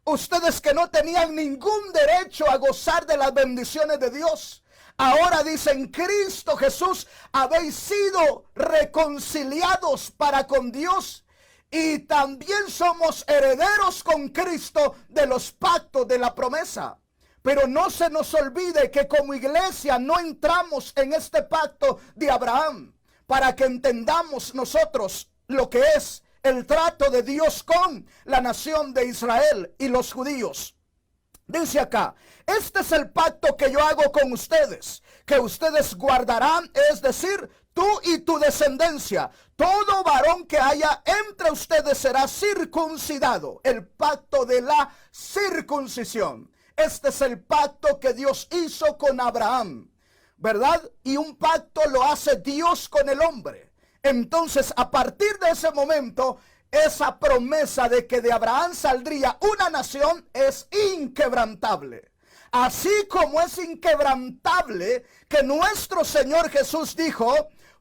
ustedes que no tenían ningún derecho a gozar de las bendiciones de Dios, ahora dicen, Cristo Jesús, habéis sido reconciliados para con Dios y también somos herederos con Cristo de los pactos de la promesa. Pero no se nos olvide que como iglesia no entramos en este pacto de Abraham para que entendamos nosotros lo que es el trato de Dios con la nación de Israel y los judíos. Dice acá, este es el pacto que yo hago con ustedes, que ustedes guardarán, es decir, tú y tu descendencia. Todo varón que haya entre ustedes será circuncidado. El pacto de la circuncisión. Este es el pacto que Dios hizo con Abraham, ¿verdad? Y un pacto lo hace Dios con el hombre. Entonces, a partir de ese momento, esa promesa de que de Abraham saldría una nación es inquebrantable. Así como es inquebrantable que nuestro Señor Jesús dijo,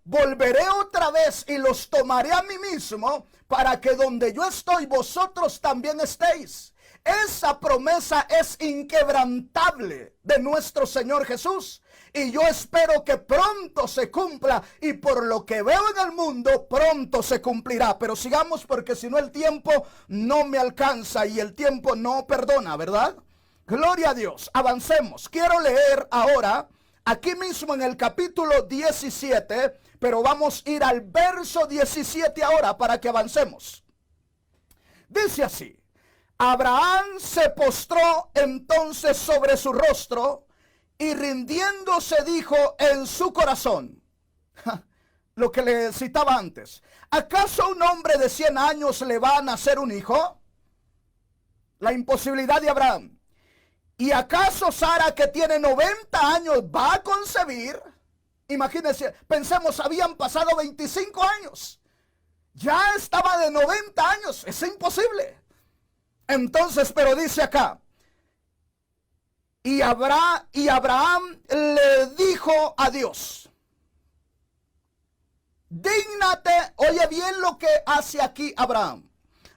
volveré otra vez y los tomaré a mí mismo para que donde yo estoy vosotros también estéis. Esa promesa es inquebrantable de nuestro Señor Jesús. Y yo espero que pronto se cumpla. Y por lo que veo en el mundo, pronto se cumplirá. Pero sigamos porque si no el tiempo no me alcanza y el tiempo no perdona, ¿verdad? Gloria a Dios. Avancemos. Quiero leer ahora, aquí mismo en el capítulo 17, pero vamos a ir al verso 17 ahora para que avancemos. Dice así. Abraham se postró entonces sobre su rostro y rindiéndose dijo en su corazón, lo que le citaba antes, ¿acaso un hombre de 100 años le va a nacer un hijo? La imposibilidad de Abraham. ¿Y acaso Sara, que tiene 90 años, va a concebir? Imagínense, pensemos, habían pasado 25 años. Ya estaba de 90 años, es imposible. Entonces, pero dice acá, y Abraham le dijo a Dios, dígnate, oye bien lo que hace aquí Abraham,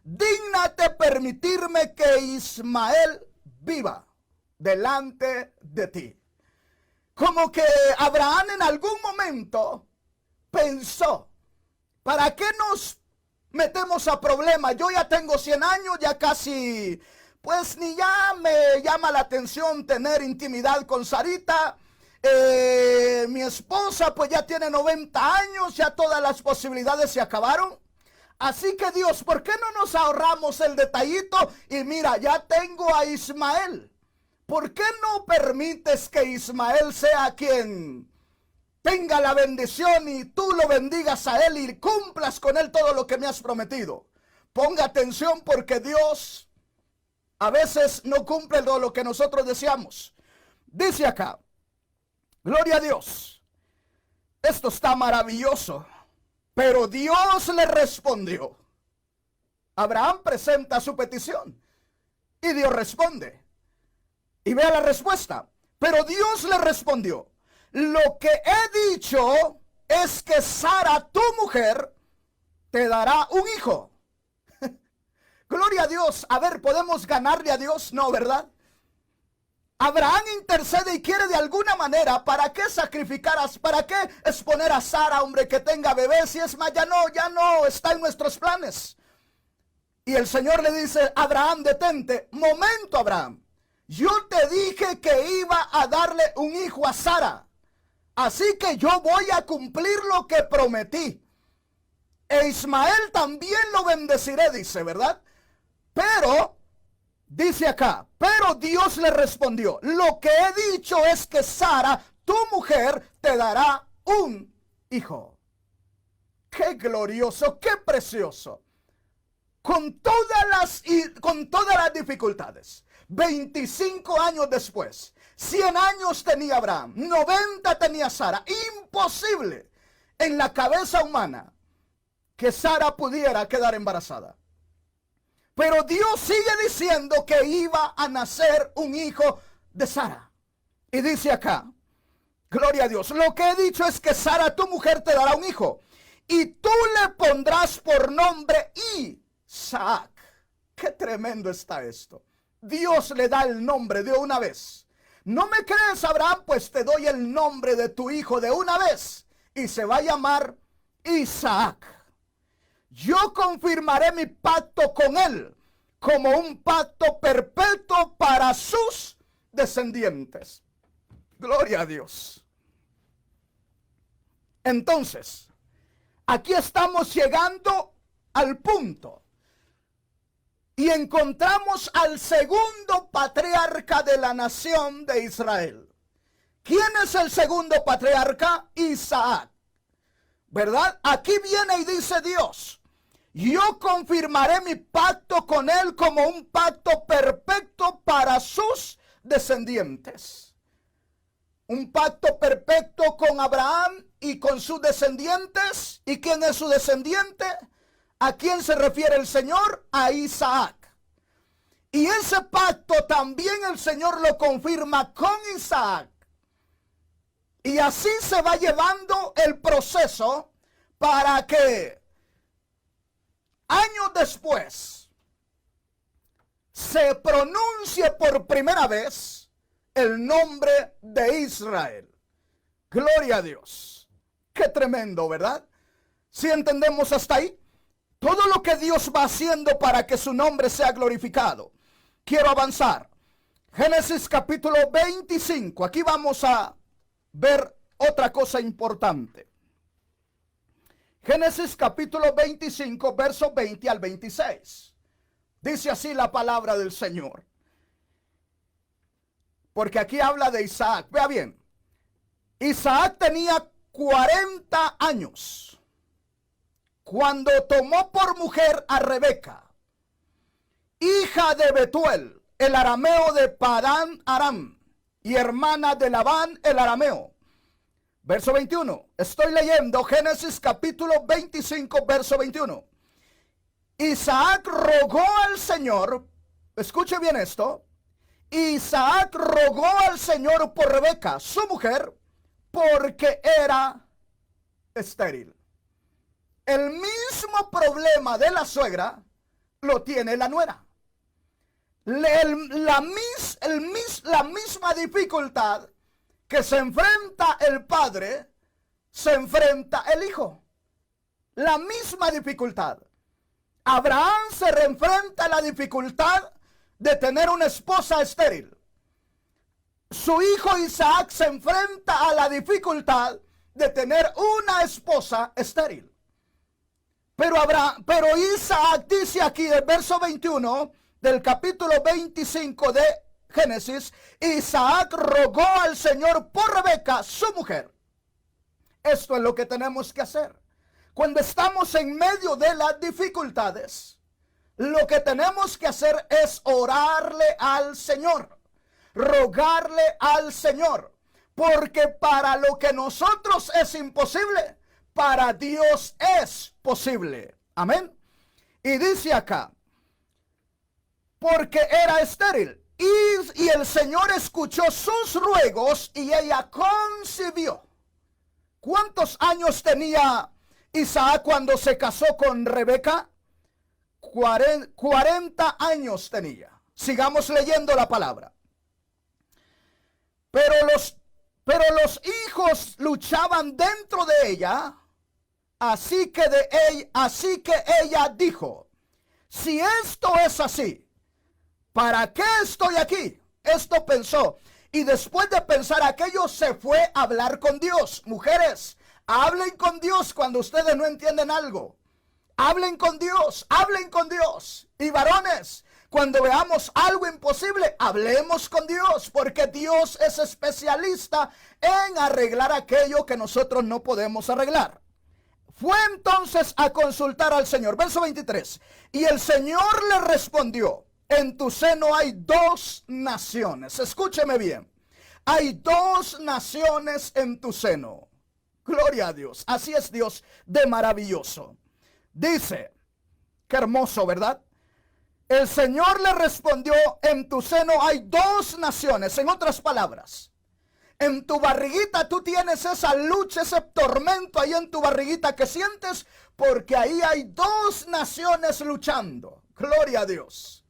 dígnate permitirme que Ismael viva delante de ti. Como que Abraham en algún momento pensó, ¿para qué nos metemos a problemas? Yo ya tengo 100 años, ya casi, pues ni ya me llama la atención tener intimidad con Sarita. Mi esposa pues ya tiene 90 años, ya todas las posibilidades se acabaron. Así que Dios, ¿por qué no nos ahorramos el detallito? Y mira, ya tengo a Ismael. ¿Por qué no permites que Ismael sea quien tenga la bendición y tú lo bendigas a él y cumplas con él todo lo que me has prometido? Ponga atención porque Dios a veces no cumple todo lo que nosotros deseamos. Dice acá, gloria a Dios, esto está maravilloso, pero Dios le respondió. Abraham presenta su petición y Dios responde. Y vea la respuesta, pero Dios le respondió. Lo que he dicho es que Sara, tu mujer, te dará un hijo. Gloria a Dios. A ver, ¿podemos ganarle a Dios? No, ¿verdad? Abraham intercede y quiere de alguna manera, ¿para qué sacrificaras? ¿Para qué exponer a Sara, hombre, que tenga bebés? Y es más, ya no está en nuestros planes. Y el Señor le dice: Abraham, detente. Momento, Abraham. Yo te dije que iba a darle un hijo a Sara. Así que yo voy a cumplir lo que prometí. E Ismael también lo bendeciré, dice, ¿verdad? Pero, dice acá, pero Dios le respondió: lo que he dicho es que Sara, tu mujer, te dará un hijo. Qué glorioso, qué precioso. Con todas las dificultades, 25 años después, 100 años tenía Abraham, 90 tenía Sara. Imposible en la cabeza humana que Sara pudiera quedar embarazada. Pero Dios sigue diciendo que iba a nacer un hijo de Sara. Y dice acá, gloria a Dios, lo que he dicho es que Sara, tu mujer, te dará un hijo. Y tú le pondrás por nombre Isaac. Qué tremendo está esto. Dios le da el nombre de una vez. ¿No me crees, Abraham? Pues te doy el nombre de tu hijo de una vez. Y se va a llamar Isaac. Yo confirmaré mi pacto con él como un pacto perpetuo para sus descendientes. Gloria a Dios. Entonces, aquí estamos llegando al punto y encontramos al segundo patriarca de la nación de Israel. ¿Quién es el segundo patriarca? Isaac. ¿Verdad? Aquí viene y dice Dios: yo confirmaré mi pacto con él como un pacto perfecto para sus descendientes. Un pacto perfecto con Abraham y con sus descendientes. ¿Y quién es su descendiente? ¿A quién se refiere el Señor? A Isaac. Y ese pacto también el Señor lo confirma con Isaac. Y así se va llevando el proceso para que años después se pronuncie por primera vez el nombre de Israel. Gloria a Dios. Qué tremendo, ¿verdad? Si entendemos hasta ahí, todo lo que Dios va haciendo para que su nombre sea glorificado. Quiero avanzar. Génesis capítulo 25. Aquí vamos a ver otra cosa importante. Génesis capítulo 25, versos 20 al 26. Dice así la palabra del Señor. Porque aquí habla de Isaac. Vea bien. Isaac tenía 40 años cuando tomó por mujer a Rebeca, hija de Betuel, el arameo de Padán Aram, y hermana de Labán, el arameo. Verso 21. Estoy leyendo Génesis capítulo 25, verso 21. Isaac rogó al Señor, escuche bien esto. Isaac rogó al Señor por Rebeca, su mujer, porque era estéril. El mismo problema de la suegra lo tiene la nuera. La misma dificultad que se enfrenta el padre, se enfrenta el hijo. La misma dificultad. Abraham se enfrenta a la dificultad de tener una esposa estéril. Su hijo Isaac se enfrenta a la dificultad de tener una esposa estéril. Pero Isaac dice aquí, el verso 21 del capítulo 25 de Génesis: Isaac rogó al Señor por Rebeca, su mujer. Esto es lo que tenemos que hacer. Cuando estamos en medio de las dificultades, lo que tenemos que hacer es orarle al Señor, rogarle al Señor, porque para lo que nosotros es imposible, para Dios es posible. Amén. Y dice acá, porque era estéril. Y el Señor escuchó sus ruegos y ella concibió. ¿Cuántos años tenía Isaac cuando se casó con Rebeca? 40 años tenía. Sigamos leyendo la palabra. Pero los hijos luchaban dentro de ella, así que ella dijo: Si esto es así, ¿para qué estoy aquí? Esto pensó. Y después de pensar aquello, se fue a hablar con Dios. Mujeres, hablen con Dios cuando ustedes no entienden algo. Hablen con Dios, hablen con Dios. Y varones, cuando veamos algo imposible, hablemos con Dios, porque Dios es especialista en arreglar aquello que nosotros no podemos arreglar. Fue entonces a consultar al Señor. Verso 23. Y el Señor le respondió: en tu seno hay dos naciones. Escúcheme bien. Hay dos naciones en tu seno. Gloria a Dios. Así es Dios de maravilloso. Dice, qué hermoso, ¿verdad? El Señor le respondió: en tu seno hay dos naciones. En otras palabras, en tu barriguita tú tienes esa lucha, ese tormento ahí en tu barriguita que sientes, porque ahí hay dos naciones luchando. Gloria a Dios.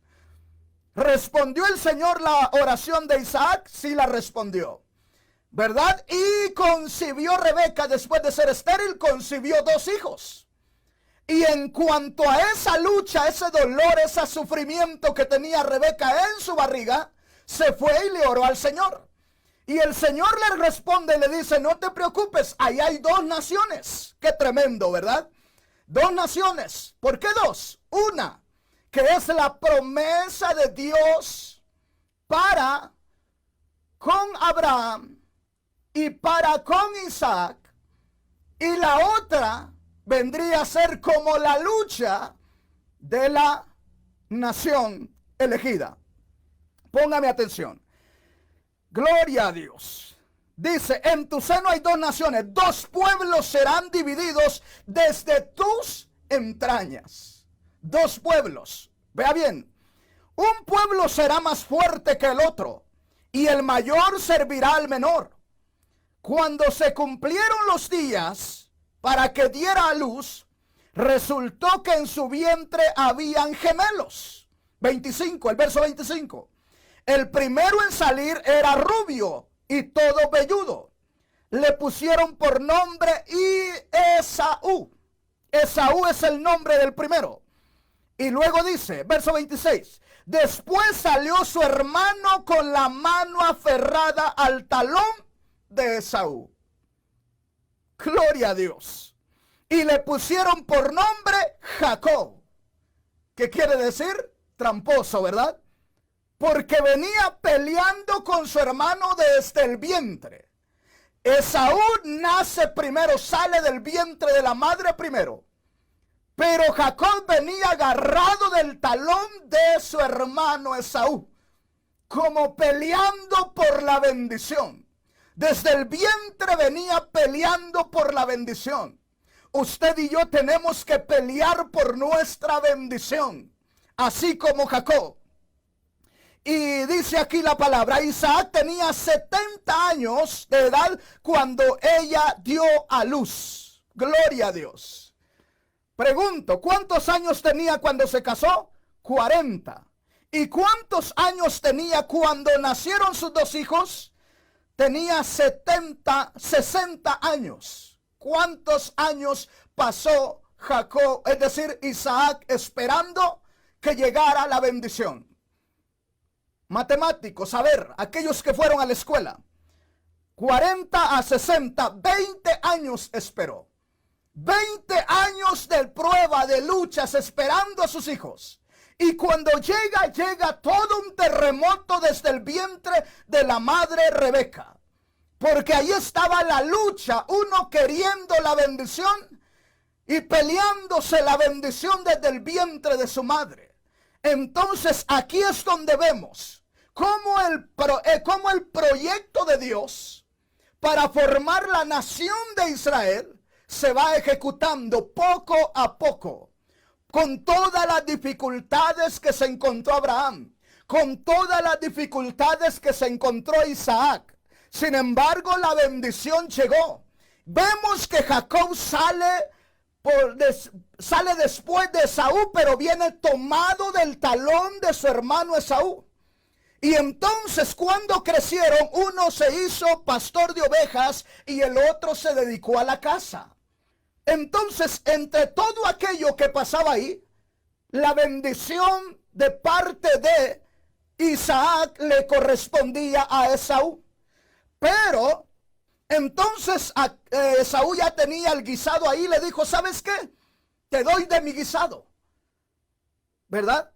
¿Respondió el Señor la oración de Isaac? Sí la respondió, ¿verdad? Y concibió Rebeca, después de ser estéril, concibió dos hijos. Y en cuanto a esa lucha, ese dolor, ese sufrimiento que tenía Rebeca en su barriga, se fue y le oró al Señor. Y el Señor le responde y le dice: no te preocupes, ahí hay dos naciones. Qué tremendo, ¿verdad? Dos naciones. ¿Por qué dos? Una, que es la promesa de Dios para con Abraham y para con Isaac. Y la otra vendría a ser como la lucha de la nación elegida. Póngame atención. Gloria a Dios. Dice: en tu seno hay dos naciones, dos pueblos serán divididos desde tus entrañas. Dos pueblos. Vea bien. Un pueblo será más fuerte que el otro, y el mayor servirá al menor. Cuando se cumplieron los días para que diera a luz, resultó que en su vientre habían gemelos. 25, el verso 25. El primero en salir era rubio y todo velludo. Le pusieron por nombre Esaú. Esaú es el nombre del primero. Y luego dice, verso 26. Después salió su hermano con la mano aferrada al talón de Esaú. Gloria a Dios. Y le pusieron por nombre Jacob. ¿Qué quiere decir? Tramposo, ¿verdad? Porque venía peleando con su hermano desde el vientre. Esaú nace primero, sale del vientre de la madre primero. Pero Jacob venía agarrado del talón de su hermano Esaú, como peleando por la bendición. Desde el vientre venía peleando por la bendición. Usted y yo tenemos que pelear por nuestra bendición, así como Jacob. Y dice aquí la palabra: Isaac tenía 70 años de edad cuando ella dio a luz. Gloria a Dios. Pregunto, ¿cuántos años tenía cuando se casó? 40. ¿Y cuántos años tenía cuando nacieron sus dos hijos? Tenía 60 años. ¿Cuántos años pasó Jacob, es decir, Isaac, esperando que llegara la bendición? Matemáticos, a ver, aquellos que fueron a la escuela. 40 a 60, 20 años esperó. 20 años de prueba, de luchas, esperando a sus hijos. Y cuando llega todo un terremoto desde el vientre de la madre Rebeca. Porque ahí estaba la lucha, uno queriendo la bendición y peleándose la bendición desde el vientre de su madre. Entonces aquí es donde vemos cómo el proyecto de Dios para formar la nación de Israel se va ejecutando poco a poco, con todas las dificultades que se encontró Abraham, con todas las dificultades que se encontró Isaac. Sin embargo, la bendición llegó. Vemos que Jacob sale después de Esaú, pero viene tomado del talón de su hermano Esaú. Y entonces, cuando crecieron, uno se hizo pastor de ovejas y el otro se dedicó a la casa. Entonces, entre todo aquello que pasaba ahí, la bendición de parte de Isaac le correspondía a Esaú. Pero entonces Esaú ya tenía el guisado ahí, le dijo, ¿sabes qué? Te doy de mi guisado, ¿verdad?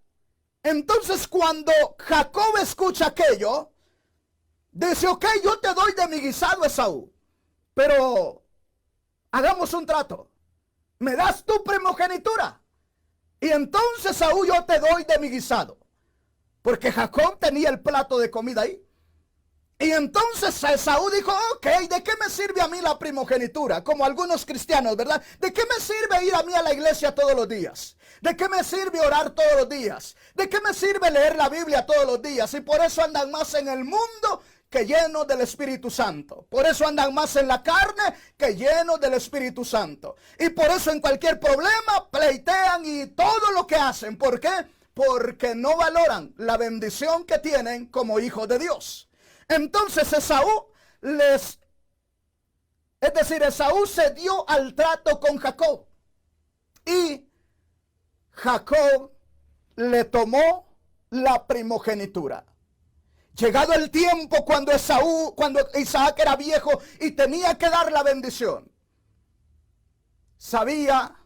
Entonces cuando Jacob escucha aquello, dice, ok, yo te doy de mi guisado, Esaú, pero hagamos un trato, me das tu primogenitura y entonces, Esaú, yo te doy de mi guisado, porque Jacob tenía el plato de comida ahí. Y entonces Esaú dijo, ok, ¿de qué me sirve a mí la primogenitura? Como algunos cristianos, ¿verdad? ¿De qué me sirve ir a mí a la iglesia todos los días? ¿De qué me sirve orar todos los días? ¿De qué me sirve leer la Biblia todos los días? Y por eso andan más en el mundo que llenos del Espíritu Santo. Por eso andan más en la carne que llenos del Espíritu Santo. Y por eso en cualquier problema pleitean y todo lo que hacen. ¿Por qué? Porque no valoran la bendición que tienen como hijos de Dios. Entonces Esaú Esaú se dio al trato con Jacob. Y Jacob le tomó la primogenitura. Llegado el tiempo cuando Isaac era viejo y tenía que dar la bendición, sabía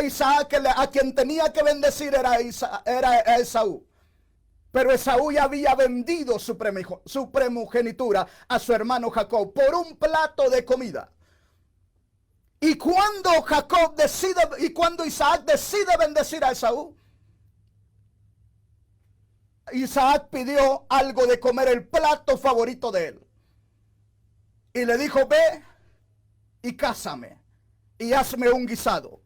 Isaac que a quien tenía que bendecir era Esaú. Pero Esaú ya había vendido su primogenitura a su hermano Jacob por un plato de comida. Y cuando Isaac decide bendecir a Esaú, Isaac pidió algo de comer, el plato favorito de él. Y le dijo, ve y cásame y hazme un guisado.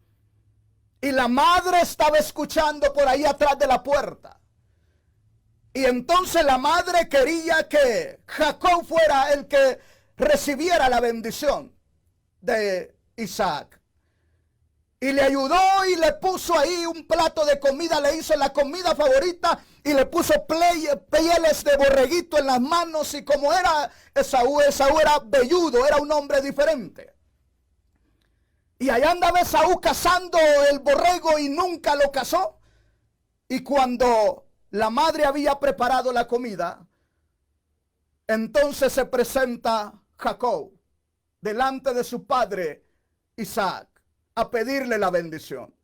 Y la madre estaba escuchando por ahí atrás de la puerta. Y entonces la madre quería que Jacob fuera el que recibiera la bendición de Isaac. Y le ayudó y le puso ahí un plato de comida, le hizo la comida favorita y le puso pieles de borreguito en las manos. Y como era Esaú era velludo, era un hombre diferente. Y allá andaba Esaú cazando el borrego y nunca lo cazó. Y cuando la madre había preparado la comida, entonces se presenta Jacob delante de su padre Isaac a pedirle la bendición.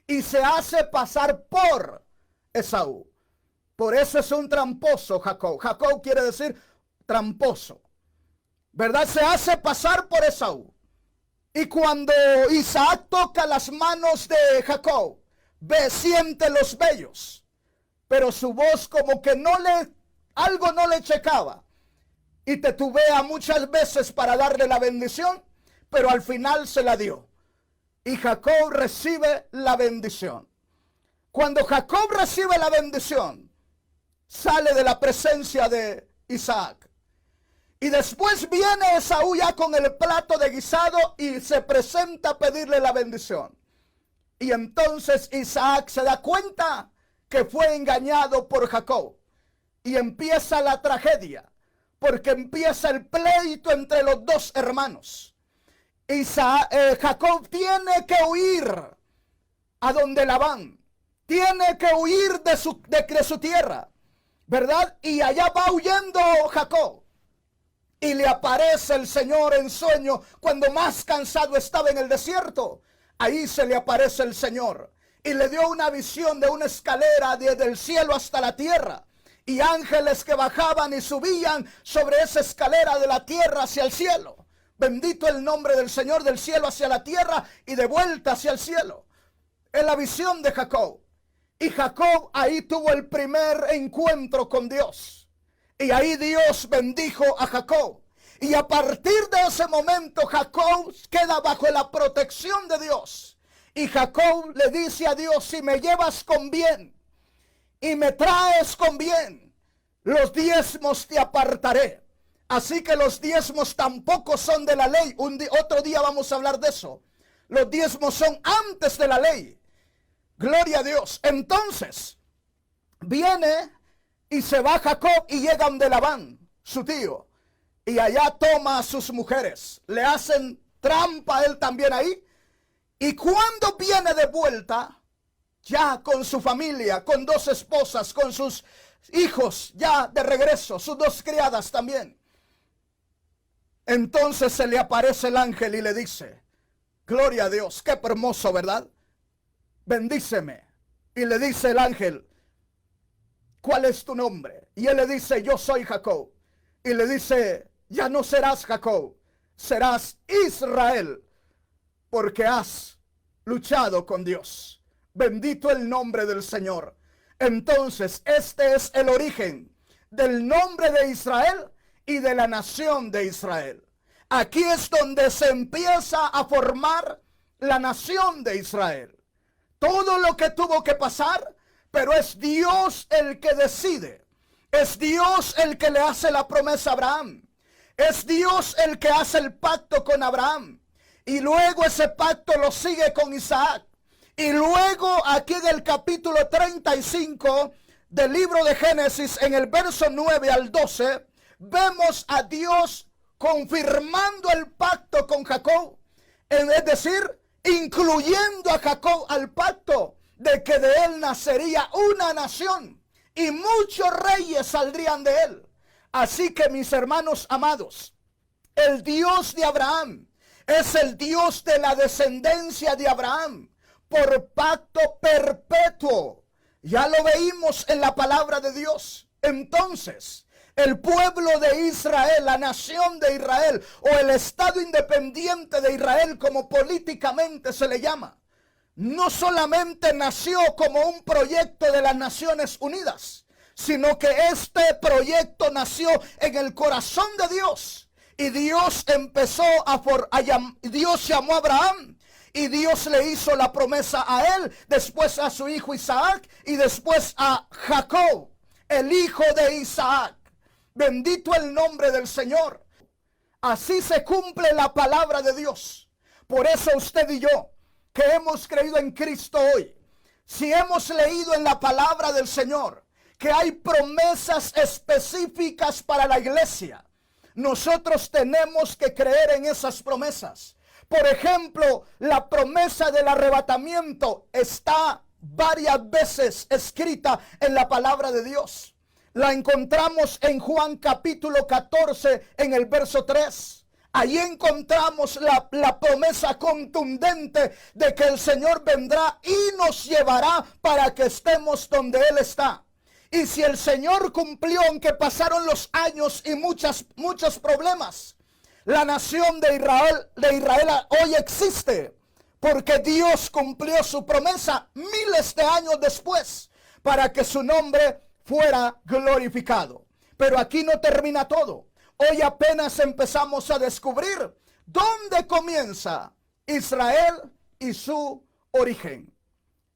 Y se hace pasar por Esaú. Por eso es un tramposo Jacob. Jacob quiere decir tramposo, ¿verdad? Se hace pasar por Esaú. Y cuando Isaac toca las manos de Jacob, siente los vellos, pero su voz como que algo no le checaba. Y titubea muchas veces para darle la bendición, pero al final se la dio. Y Jacob recibe la bendición. Cuando Jacob recibe la bendición, sale de la presencia de Isaac. Y después viene Esaú ya con el plato de guisado y se presenta a pedirle la bendición. Y entonces Isaac se da cuenta que fue engañado por Jacob. Y empieza la tragedia, porque empieza el pleito entre los dos hermanos. Jacob tiene que huir a donde Labán, tiene que huir de su tierra, ¿verdad? Y allá va huyendo Jacob. Y le aparece el Señor en sueño cuando más cansado estaba en el desierto. Ahí se le aparece el Señor y le dio una visión de una escalera desde el cielo hasta la tierra. Y ángeles que bajaban y subían sobre esa escalera de la tierra hacia el cielo. Bendito el nombre del Señor, del cielo hacia la tierra y de vuelta hacia el cielo. Es la visión de Jacob. Y Jacob ahí tuvo el primer encuentro con Dios. Y ahí Dios bendijo a Jacob. Y a partir de ese momento Jacob queda bajo la protección de Dios. Y Jacob le dice a Dios, si me llevas con bien y me traes con bien, los diezmos te apartaré. Así que los diezmos tampoco son de la ley. Otro día vamos a hablar de eso. Los diezmos son antes de la ley. Gloria a Dios. Entonces, viene y se va Jacob y llega donde Labán, su tío. Y allá toma a sus mujeres. Le hacen trampa a él también ahí. Y cuando viene de vuelta, ya con su familia, con 2 esposas, con sus hijos, ya de regreso, sus 2 criadas también. Entonces se le aparece el ángel y le dice, gloria a Dios, qué hermoso, ¿verdad? Bendíceme. Y le dice el ángel, ¿cuál es tu nombre? Y él le dice, yo soy Jacob. Y le dice, ya no serás Jacob, serás Israel, porque has luchado con Dios. Bendito el nombre del Señor. Entonces, este es el origen del nombre de Israel y de la nación de Israel. Aquí es donde se empieza a formar la nación de Israel. Todo lo que tuvo que pasar, pero es Dios el que decide. Es Dios el que le hace la promesa a Abraham. Es Dios el que hace el pacto con Abraham. Y luego ese pacto lo sigue con Isaac. Y luego aquí en el capítulo 35 del libro de Génesis, en el verso 9 al 12, vemos a Dios confirmando el pacto con Jacob. Es decir, incluyendo a Jacob al pacto de que de él nacería una nación y muchos reyes saldrían de él. Así que, mis hermanos amados, el Dios de Abraham es el Dios de la descendencia de Abraham por pacto perpetuo. Ya lo veímos en la palabra de Dios. Entonces, el pueblo de Israel, la nación de Israel, o el Estado independiente de Israel, como políticamente se le llama, no solamente nació como un proyecto de las Naciones Unidas, sino que este proyecto nació en el corazón de Dios. Y Dios empezó Dios llamó a Abraham y Dios le hizo la promesa a él, después a su hijo Isaac y después a Jacob, el hijo de Isaac. Bendito el nombre del Señor. Así se cumple la palabra de Dios. Por eso usted y yo, que hemos creído en Cristo hoy, si hemos leído en la palabra del Señor que hay promesas específicas para la iglesia, nosotros tenemos que creer en esas promesas. Por ejemplo, la promesa del arrebatamiento está varias veces escrita en la palabra de Dios. La encontramos en Juan capítulo 14 en el verso 3. Ahí encontramos la promesa contundente de que el Señor vendrá y nos llevará para que estemos donde Él está. Y si el Señor cumplió, aunque pasaron los años y muchos problemas, la nación de Israel hoy existe porque Dios cumplió su promesa miles de años después para que su nombre fuera glorificado. Pero aquí no termina todo. Hoy apenas empezamos a descubrir dónde comienza Israel y su origen.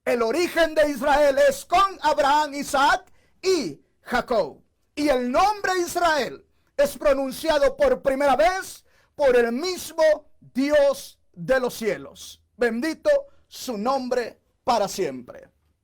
El origen de Israel es con Abraham, Isaac y Jacob. Y el nombre Israel es pronunciado por primera vez por el mismo Dios de los cielos. Bendito su nombre para siempre.